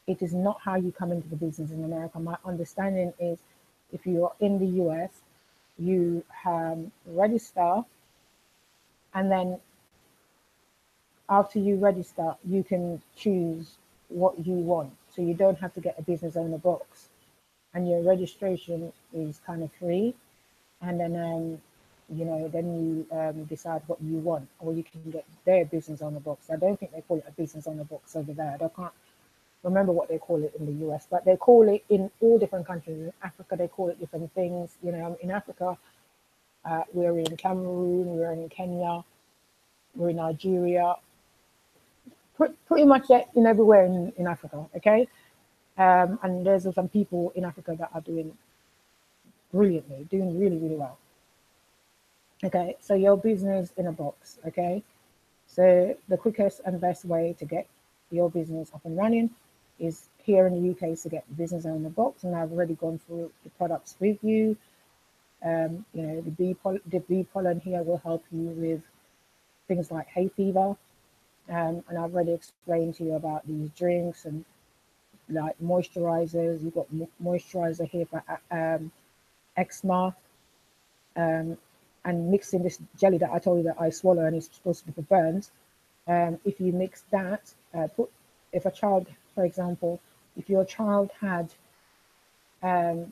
It is not how you come into the business in America. My understanding is if you're in the US, you register, and then after you register, you can choose what you want. So you don't have to get a business owner box, and your registration is kind of free. And then then you decide what you want, or you can get their business owner box. I don't think they call it a business owner box over there. I can't remember what they call it in the US, but they call it in all different countries. In Africa, they call it different things. In Africa, we're in Cameroon, we're in Kenya, we're in Nigeria, pretty much in everywhere in Africa, okay? And there's some people in Africa that are doing brilliantly, doing really, really well. Okay, so your business in a box, okay? So the quickest and best way to get your business up and running is here in the UK to get the business owner box, and I've already gone through the products with you. The bee pollen here will help you with things like hay fever, and I've already explained to you about these drinks and like moisturizers. You've got moisturizer here for eczema, and mixing this jelly that I told you that I swallow and it's supposed to be for burns. If you mix that, if a child, for example, if your child had the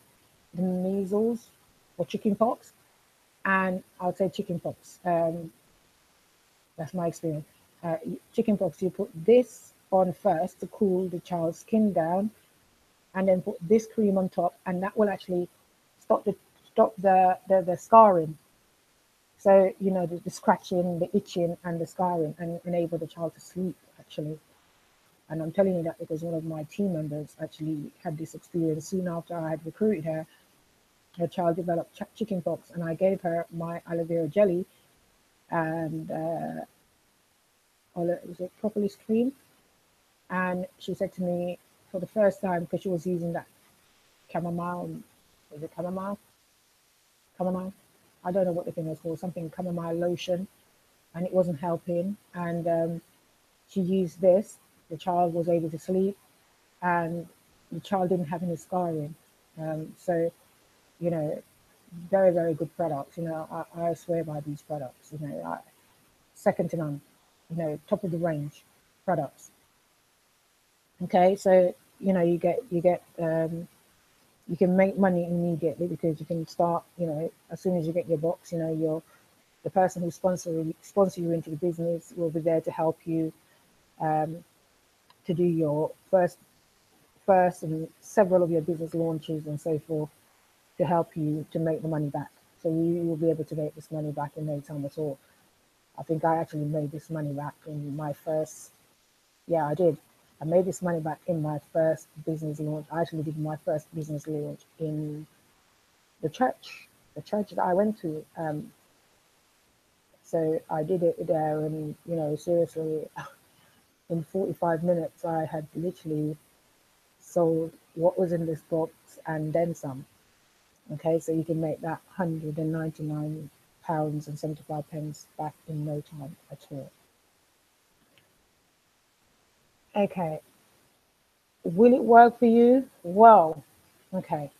measles or chickenpox, and I'll say chickenpox, that's my experience. Chickenpox, you put this on first to cool the child's skin down, and then put this cream on top, and that will actually stop the scarring. So the scratching, the itching, and the scarring, and enable the child to sleep actually. And I'm telling you that because one of my team members actually had this experience soon after I had recruited her. Her child developed chickenpox, and I gave her my aloe vera jelly and was it propolis cream, and she said to me for the first time, because she was using that chamomile, is it chamomile? I don't know what the thing was called, something chamomile lotion, and it wasn't helping. And she used this. The child was able to sleep, and the child didn't have any scarring. So, very, very good products. I swear by these products. Second to none. Top of the range products. Okay, so you get you can make money immediately because you can start. As soon as you get your box, the person who sponsor you into the business will be there to help you to do your first and several of your business launches and so forth, to help you to make the money back. So you will be able to make this money back in no time at all. I think I actually made this money back in my first, I did. I made this money back in my first business launch. I actually did my first business launch in the church that I went to. So I did it there, and seriously, in 45 minutes, I had literally sold what was in this box and then some. Okay, so you can make that £199.75 back in no time at all. Okay, will it work for you? Well, okay.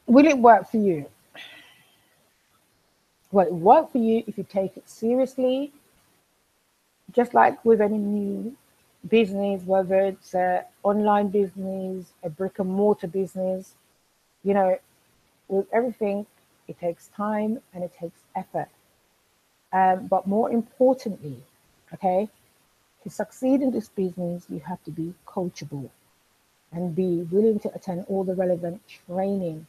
Will it work for you? Well, it work for you if you take it seriously, just like with any new business, whether it's an online business, a brick and mortar business, you know, with everything, it takes time and it takes effort. But more importantly, okay, to succeed in this business, you have to be coachable and be willing to attend all the relevant training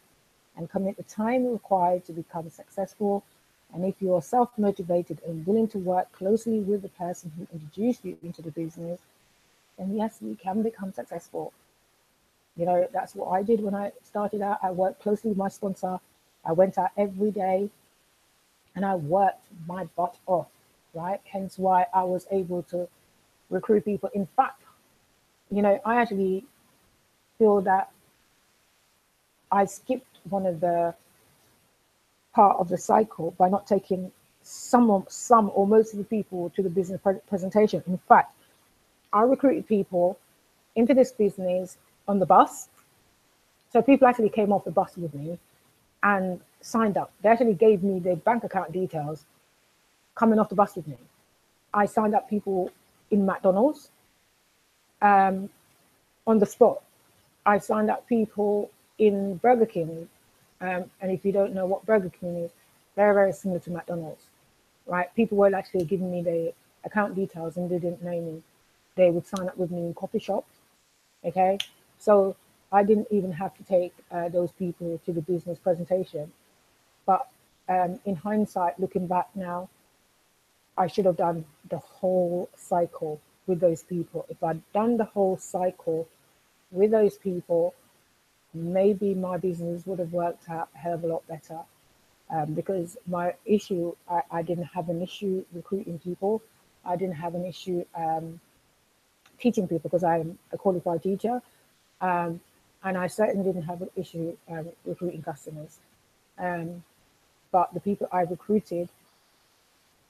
and commit the time required to become successful. And if you're self motivated and willing to work closely with the person who introduced you into the business, then yes, you can become successful. You know, that's what I did when I started out. I worked closely with my sponsor. I went out every day and I worked my butt off, right? Hence why I was able to recruit people. In fact, you know, I actually feel that I skipped one of the part of the cycle by not taking some or most of the people to the business presentation. In fact, I recruited people into this business on the bus. So people actually came off the bus with me and signed up. They actually gave me their bank account details coming off the bus with me. I signed up people in McDonald's on the spot. I signed up people in Burger King. And if you don't know what Burger King is, very, very similar to McDonald's, right? People were actually giving me their account details and they didn't know me. They would sign up with me in coffee shops, okay? So I didn't even have to take those people to the business presentation. But in hindsight, looking back now, I should have done the whole cycle with those people. If I'd done the whole cycle with those people, maybe my business would have worked out a hell of a lot better. Because my issue, I didn't have an issue recruiting people. I didn't have an issue teaching people because I'm a qualified teacher. Um, and I certainly didn't have an issue recruiting customers. Um, but the people I recruited,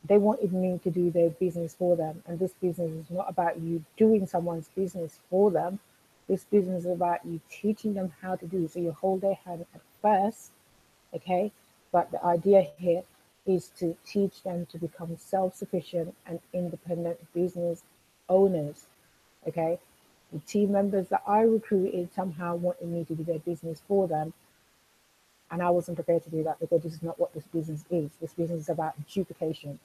they wanted me to do their business for them. And this business is not about you doing someone's business for them. This business is about you teaching them how to do it. So you hold their hand at first, okay? But the idea here is to teach them to become self-sufficient and independent business owners, okay? The team members that I recruited somehow wanted me to do their business for them, and I wasn't prepared to do that because this is not what this business is. This business is about duplication,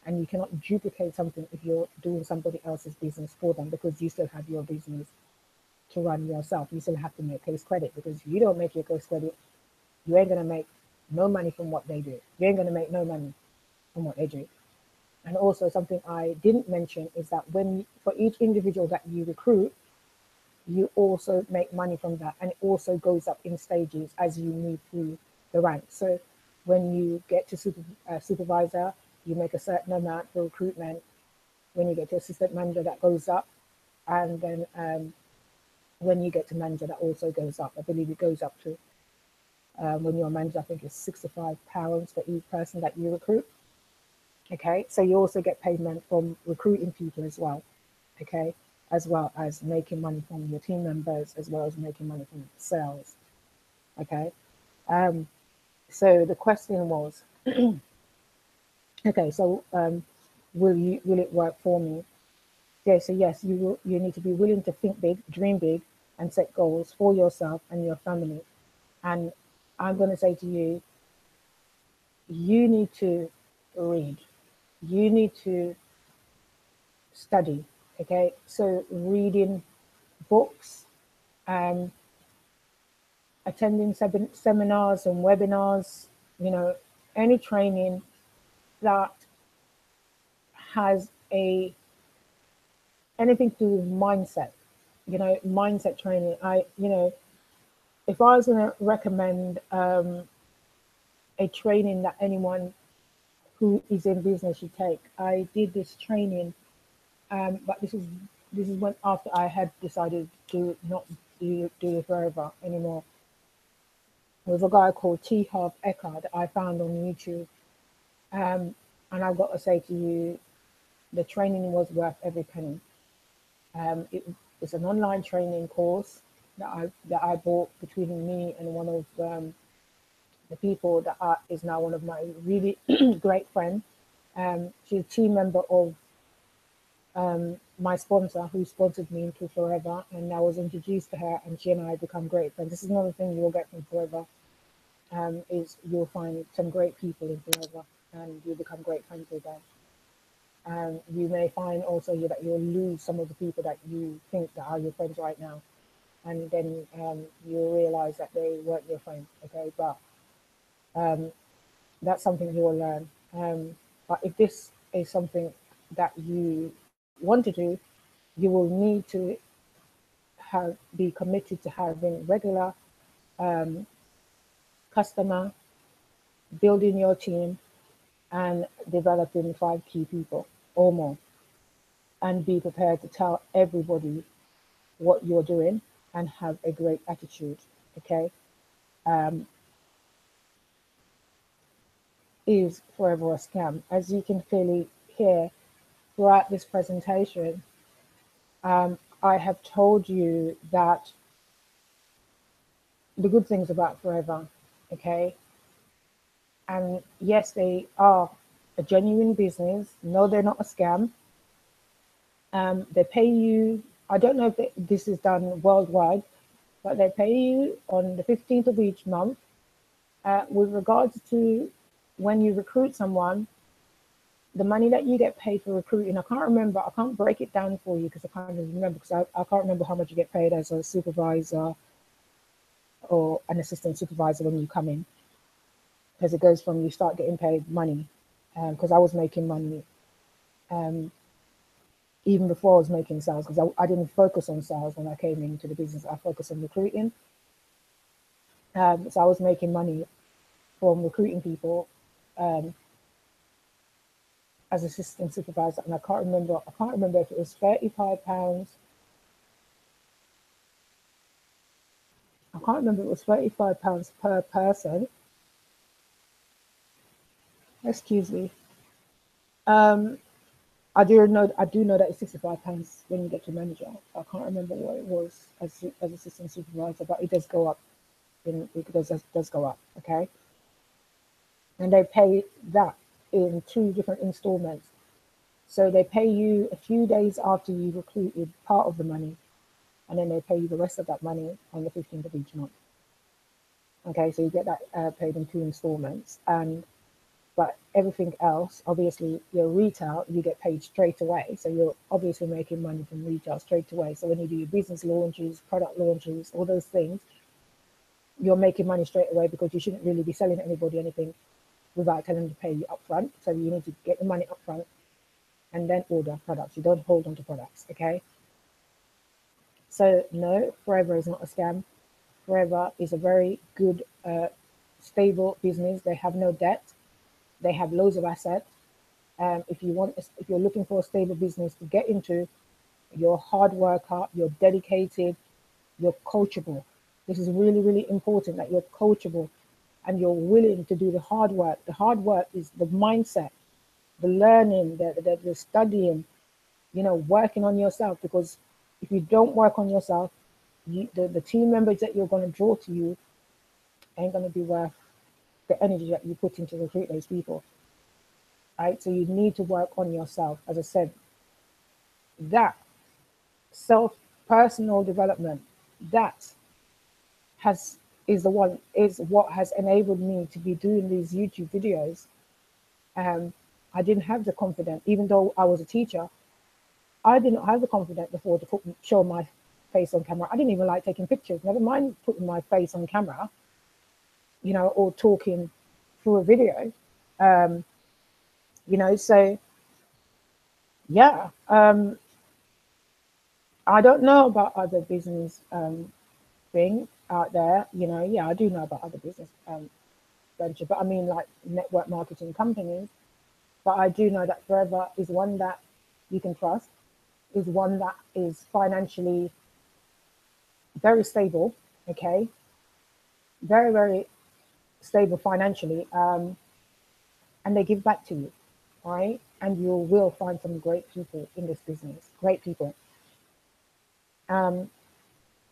and you cannot duplicate something if you're doing somebody else's business for them because you still have your business to run yourself. You still have to make case credit because if you don't make your case credit, you ain't gonna make no money from what they do. You ain't gonna make no money from what they do. And also something I didn't mention is that when for each individual that you recruit, you also make money from that, and it also goes up in stages as you move through the ranks. So when you get to supervisor, you make a certain amount for recruitment. When you get to assistant manager, that goes up, and then when you get to manager, that also goes up. I believe it goes up to when you're a manager, I think it's £65 for each person that you recruit. Okay, so you also get payment from recruiting people as well. Okay, as well as making money from your team members, as well as making money from sales. Okay, so the question was, okay, so will it work for me? Yeah, so yes, you need to be willing to think big, dream big, and set goals for yourself and your family. And I'm going to say to you, you need to read. You need to study. Okay, so reading books, um, attending seminars and webinars, you know, any training that has a anything to do with mindset, you know, mindset training. If I was going to recommend a training that anyone who is in business should take, I did this training, but this is when after I had decided to not do it forever anymore. There was a guy called T. Harv Eker that I found on YouTube. And I've got to say to you, the training was worth every penny. It was an online training course that I bought between me and one of the people that is now one of my really great friends. She's a team member of my sponsor who sponsored me into Forever, and I was introduced to her, and she and I become great friends. This is another thing you will get from Forever, is you'll find some great people in Forever, and you'll become great friends with them. You may find also that you'll lose some of the people that you think that are your friends right now, and then you'll realize that they weren't your friends. Okay, but that's something you will learn. But if this is something that you want to do, you will need to be committed to having regular customer, building your team, and developing 5 key people or more, and be prepared to tell everybody what you're doing and have a great attitude. Okay, um, is Forever a scam? As you can clearly hear throughout this presentation, I have told you that the good things about Forever, okay? And yes, they are a genuine business. No, they're not a scam. They pay you, I don't know if this is done worldwide, but they pay you on the 15th of each month. With regards to when you recruit someone, the money that you get paid for recruiting, I can't remember, I can't break it down for you because I can't remember, because I can't remember how much you get paid as a supervisor or an assistant supervisor when you come in, because it goes from you start getting paid money, because I was making money even before I was making sales, because I didn't focus on sales when I came into the business. I focused on recruiting. So I was making money from recruiting people as assistant supervisor, and I can't remember if it was £35. I can't remember if it was £35 per person. Excuse me. I do know that it's £65 when you get to manager. I can't remember what it was as assistant supervisor, but it does go up. It does go up. Okay, and they pay that in 2 different installments. So they pay you a few days after you recruited part of the money, and then they pay you the rest of that money on the 15th of each month. Okay, so you get that paid in 2 installments, and but everything else, obviously, your retail, you get paid straight away. So you're obviously making money from retail straight away. So when you do your business launches, product launches, all those things, you're making money straight away, because you shouldn't really be selling anybody anything without telling them to pay you upfront. So you need to get the money upfront and then order products. You don't hold on to products, okay? So no, Forever is not a scam. Forever is a very good, stable business. They have no debt. They have loads of assets. If you're looking for a stable business to get into, you're a hard worker, you're dedicated, you're coachable. This is really, really important, that you're coachable and you're willing to do the hard work. The hard work is the mindset, the learning, the studying, working on yourself. Because if you don't work on yourself, the team members that you're going to draw to you ain't going to be worth the energy that you put into recruit those people. Right? So you need to work on yourself. As I said, that self personal development, that has is what has enabled me to be doing these YouTube videos. I didn't have the confidence, even though I was a teacher. I didn't have the confidence before to show my face on camera. I didn't even like taking pictures. Never mind putting my face on camera, or talking through a video. So yeah. I don't know about other business thing out there. Yeah, I do know about other business venture, but I mean like network marketing companies. But I do know that Forever is one that you can trust, is one that is financially very stable. Okay, very, very stable financially, and they give back to you, right? And you will find some great people in this business, great people.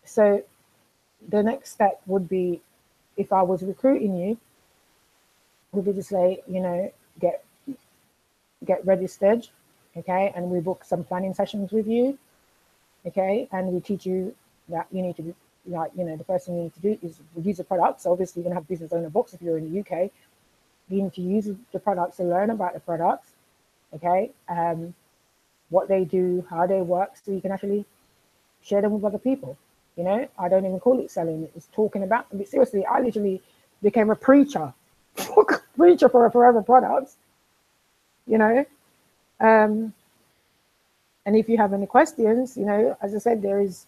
So the next step would be, if I was recruiting you, we would just say, you know, get registered, okay, and we book some planning sessions with you, okay, and we teach you that you need to be like, you know, the first thing you need to do is use the products. So obviously you're gonna have business owner box if you're in the UK. You need to use the products to learn about the products, okay, what they do, how they work, so you can actually share them with other people. You know, I don't even call it selling; it's talking about. I mean, seriously, I literally became a preacher, preacher for Forever Products. You know, um, and if you have any questions, you know, as I said, there is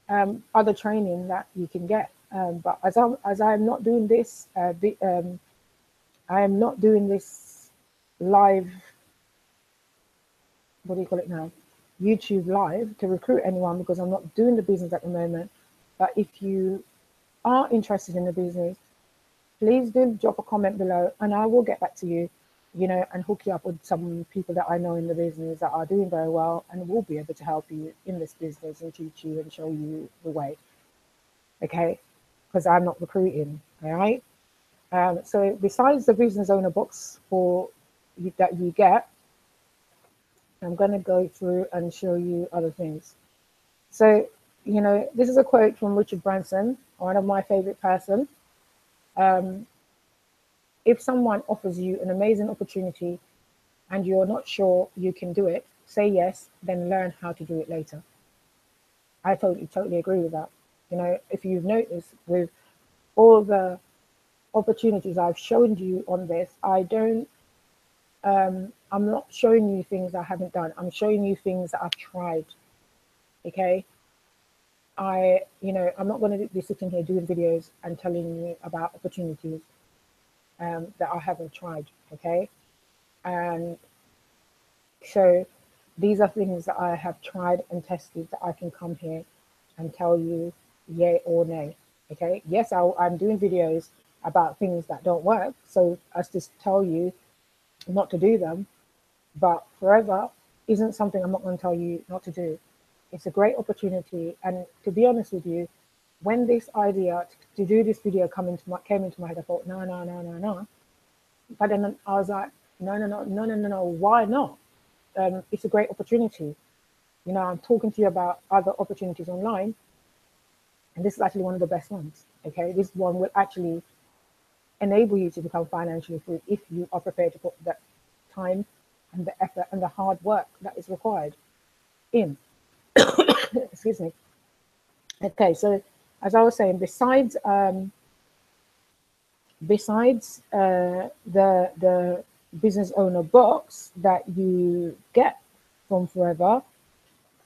other training that you can get. But as I'm not doing this, I am not doing this live, what do you call it now? YouTube live to recruit anyone, because I'm not doing the business at the moment. But if you are interested in the business, please do drop a comment below and I will get back to you, you know, and hook you up with some people that I know in the business that are doing very well and will be able to help you in this business and teach you and show you the way. Okay. Because I'm not recruiting. All right. So besides the business owner box for you, that you get, I'm going to go through and show you other things. So, you know, this is a quote from Richard Branson, one of my favorite person. If someone offers you an amazing opportunity and you're not sure you can do it, say yes, then learn how to do it later. I totally agree with that. You know, if you've noticed with all the opportunities I've shown you on this, I'm not showing you things I haven't done. I'm showing you things that I've tried. Okay. I'm not going to be sitting here doing videos and telling you about opportunities that I haven't tried. Okay. And so these are things that I have tried and tested that I can come here and tell you yay or nay. Okay. Yes, I'm doing videos about things that don't work. So I just tell you not to do them. But Forever isn't something I'm not going to tell you not to do. It's a great opportunity. And to be honest with you, when this idea to do this video came into my head, I thought, no, no, no, no, no. But then I was like, no, no, no, no, no, no, no. Why not? It's a great opportunity. You know, I'm talking to you about other opportunities online, and this is actually one of the best ones. Okay, this one will actually enable you to become financially free if you are prepared to put that time and the effort and the hard work that is required in. Excuse me. Okay, so as I was saying, besides the business owner box that you get from Forever,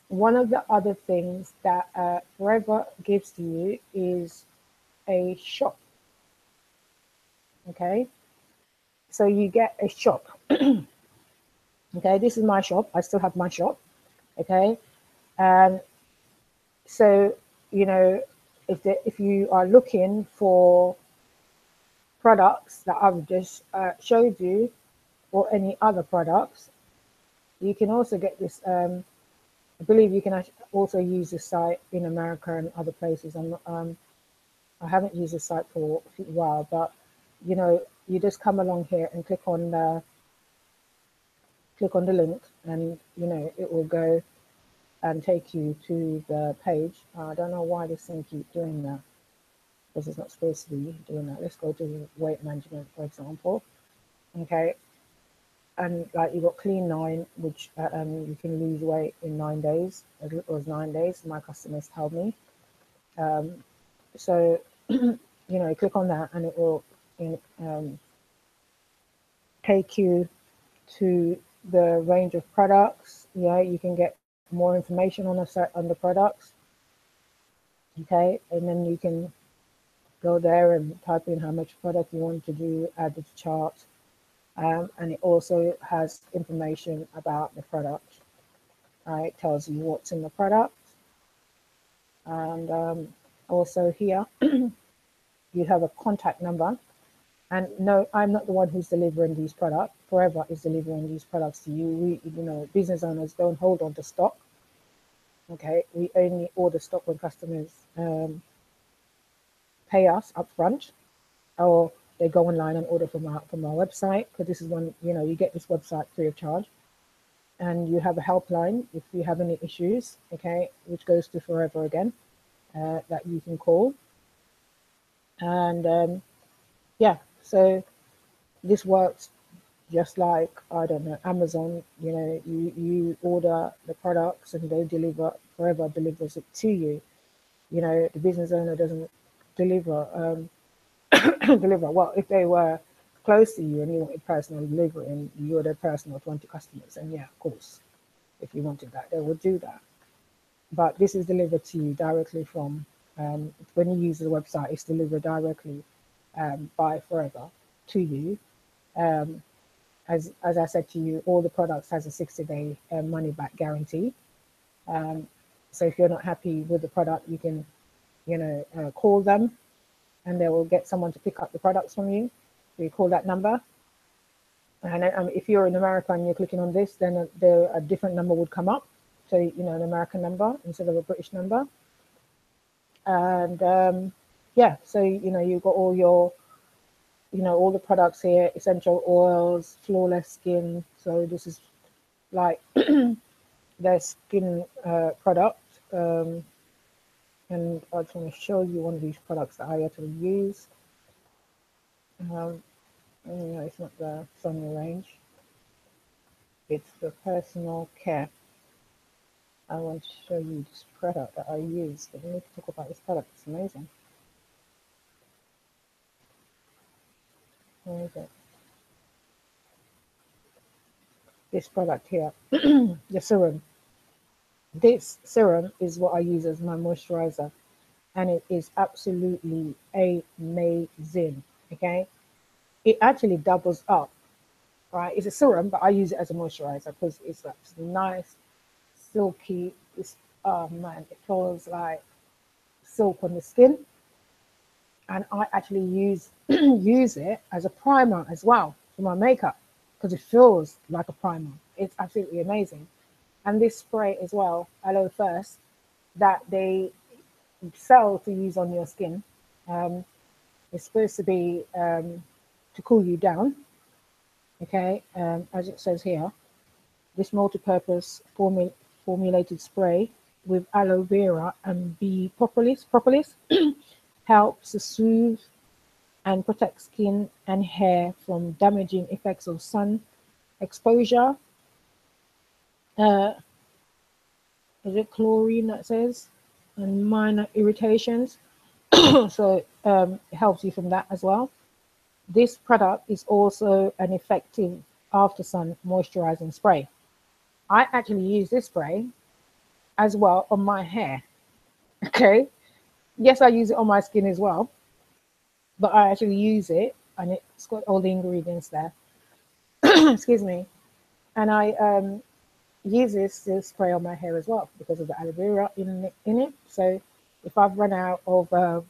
one of the other things that Forever gives to you is a shop. Okay, so you get a shop. Okay, this is my shop. I still have my shop. Okay, and so you know, if you are looking for products that I've just showed you, or any other products, you can also get this. I believe you can also use this site in America and other places. I haven't used this site for a while, but you know, you just come along here and click on the link, and you know it will go and take you to the page. I don't know why this thing keeps doing that, because it's not supposed to be doing that. Let's go to weight management, for example. Okay, and like you got Clean 9, which you can lose weight in 9 days, as little as 9 days. My customers tell me. So you know, click on that, and it will take you to the range of products. Yeah, you can get more information on the products. Okay, and then you can go there and type in how much product you want to do, add the chart, and it also has information about the product. It tells you what's in the product, and also here you have a contact number. And no, I'm not the one who's delivering these products. Forever is delivering these products to you. You know, business owners don't hold on to stock. Okay, we only order stock when customers pay us upfront, or they go online and order from our website, because this is one, you get this website free of charge, and you have a helpline if you have any issues, okay, which goes to forever again, that you can call. And yeah, so this works just like, I don't know, Amazon. You order the products and they deliver, forever delivers it to you. The business owner doesn't deliver. Deliver. Well, if they were close to you and you wanted personal delivery and you're their personal 20 customers, and yeah, of course, if you wanted that, they would do that. But this is delivered to you directly from, when you use the website, it's delivered directly by Forever to you. As I said to you, all the products has a 60-day money back guarantee. So if you're not happy with the product, you can, call them, and they will get someone to pick up the products from you. So you call that number. And if you're in America and you're clicking on this, then a different number would come up. So, an American number instead of a British number. And yeah, so, you've got all your, all the products here, essential oils, flawless skin. So this is like their skin product. And I just want to show you one of these products that I actually use. It's not the Sonia range. It's the personal care. I want to show you this product that I use. But we need to talk about this product. It's amazing. Where is it? This product here, the serum. This serum is what I use as my moisturizer, and it is absolutely amazing. Okay, it actually doubles up. Right, it's a serum, but I use it as a moisturizer because it's like nice, silky. It's, oh man, it feels like silk on the skin. And I actually use use it as a primer as well for my makeup, because it feels like a primer. It's absolutely amazing. And this spray as well, Aloe First, that they sell to use on your skin, is supposed to be to cool you down. Okay, as it says here, this multi-purpose formulated spray with aloe vera and bee propolis helps to soothe and protect skin and hair from damaging effects of sun exposure. Is it chlorine that says? And minor irritations. So it helps you from that as well. This product is also an effective after sun moisturizing spray. I actually use this spray as well on my hair. Okay. Yes, I use it on my skin as well, but I actually use it and it's got all the ingredients there. Excuse me. And I use this to spray on my hair as well because of the aloe vera in it. So if I've run out of, what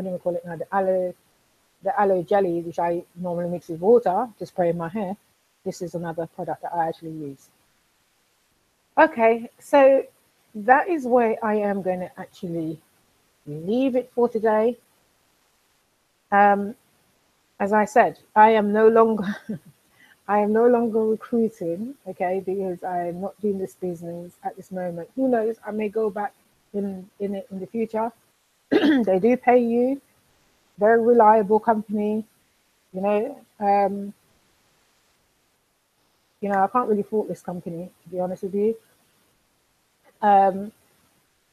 do we call it now? The aloe jelly, which I normally mix with water to spray in my hair. This is another product that I actually use. Okay, so that is where I am going to actually leave it for today. As I said, I am no longer recruiting, okay, because I am not doing this business at this moment. Who knows? I may go back in the future. They do pay you, very reliable company, you know. I can't really fault this company, to be honest with you.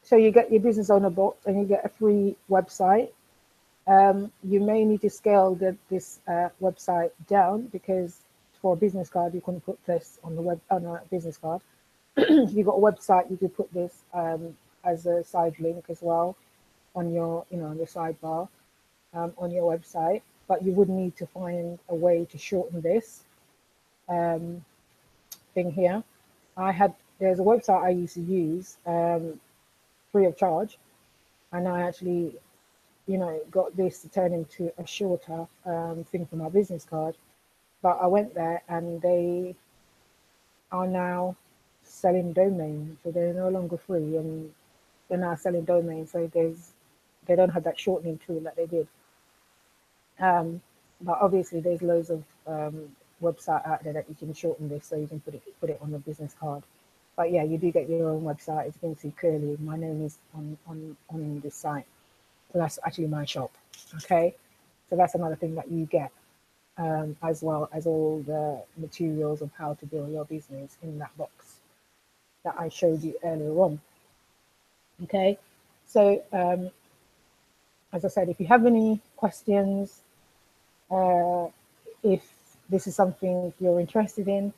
So you get your business owner box and you get a free website. You may need to scale this website down, because for a business card, you couldn't put this on a business card. If you've got a website, you could put this as a side link as well on your, on the sidebar on your website. But you would need to find a way to shorten this thing here. There's a website I used to use free of charge, and I actually got this to turn into a shorter thing for my business card. But I went there and they are now selling domains, so they're no longer free, and they're now selling domains. So they don't have that shortening tool that they did. But obviously, there's loads of website out there that you can shorten this, so you can put it on the business card. But yeah, you do get your own website. As you can see clearly, my name is on this site. So that's actually my shop. Okay, so that's another thing that you get, as well as all the materials of how to build your business in that box that I showed you earlier on. Okay, so as I said, if you have any questions, uh, if this is something you're interested in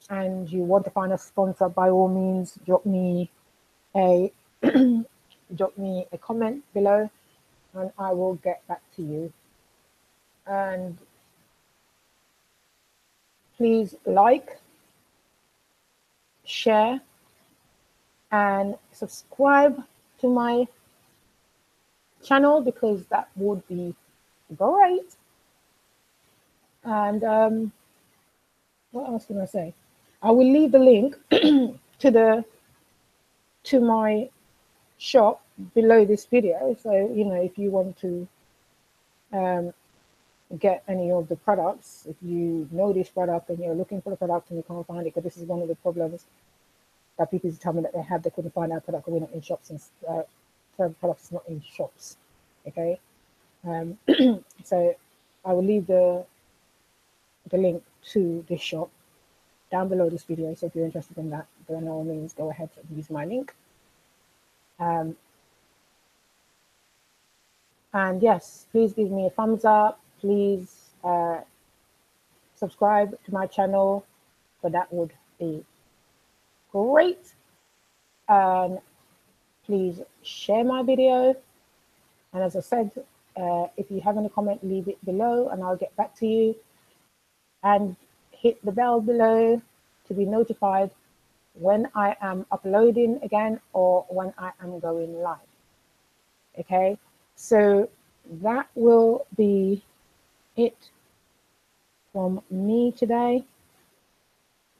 and you want to find a sponsor, by all means, a drop me a comment below, and I will get back to you. And please like, share, and subscribe to my channel, because that would be great. And what else can I say? I will leave the link to my shop below this video. So, if you want to um, get any of the products, if you know this product and you're looking for the product and you can't find it, because this is one of the problems that people tell me that they have, they couldn't find our product, we're not in shops, and certain products is not in shops. Okay, so I will leave the link to this shop down below this video. So if you're interested in that, by all means, go ahead and use my link. And yes, please give me a thumbs up. Please subscribe to my channel, but that would be great. And please share my video. And as I said, if you have any comment, leave it below and I'll get back to you. And hit the bell below to be notified when I am uploading again or when I am going live. Okay, so that will be it from me today.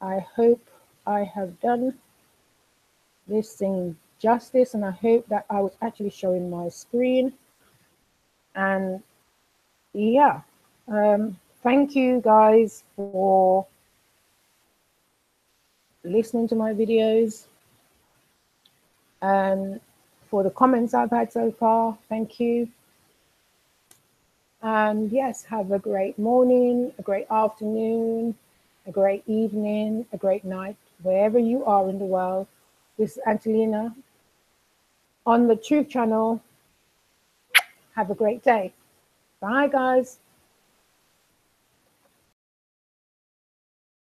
I hope I have done this thing justice, and I hope that I was actually showing my screen. And yeah, thank you guys for listening to my videos and for the comments I've had so far. Thank you. And yes, have a great morning, a great afternoon, a great evening, a great night, wherever you are in the world. This is Angelina on the Truth Channel. Have a great day. Bye, guys.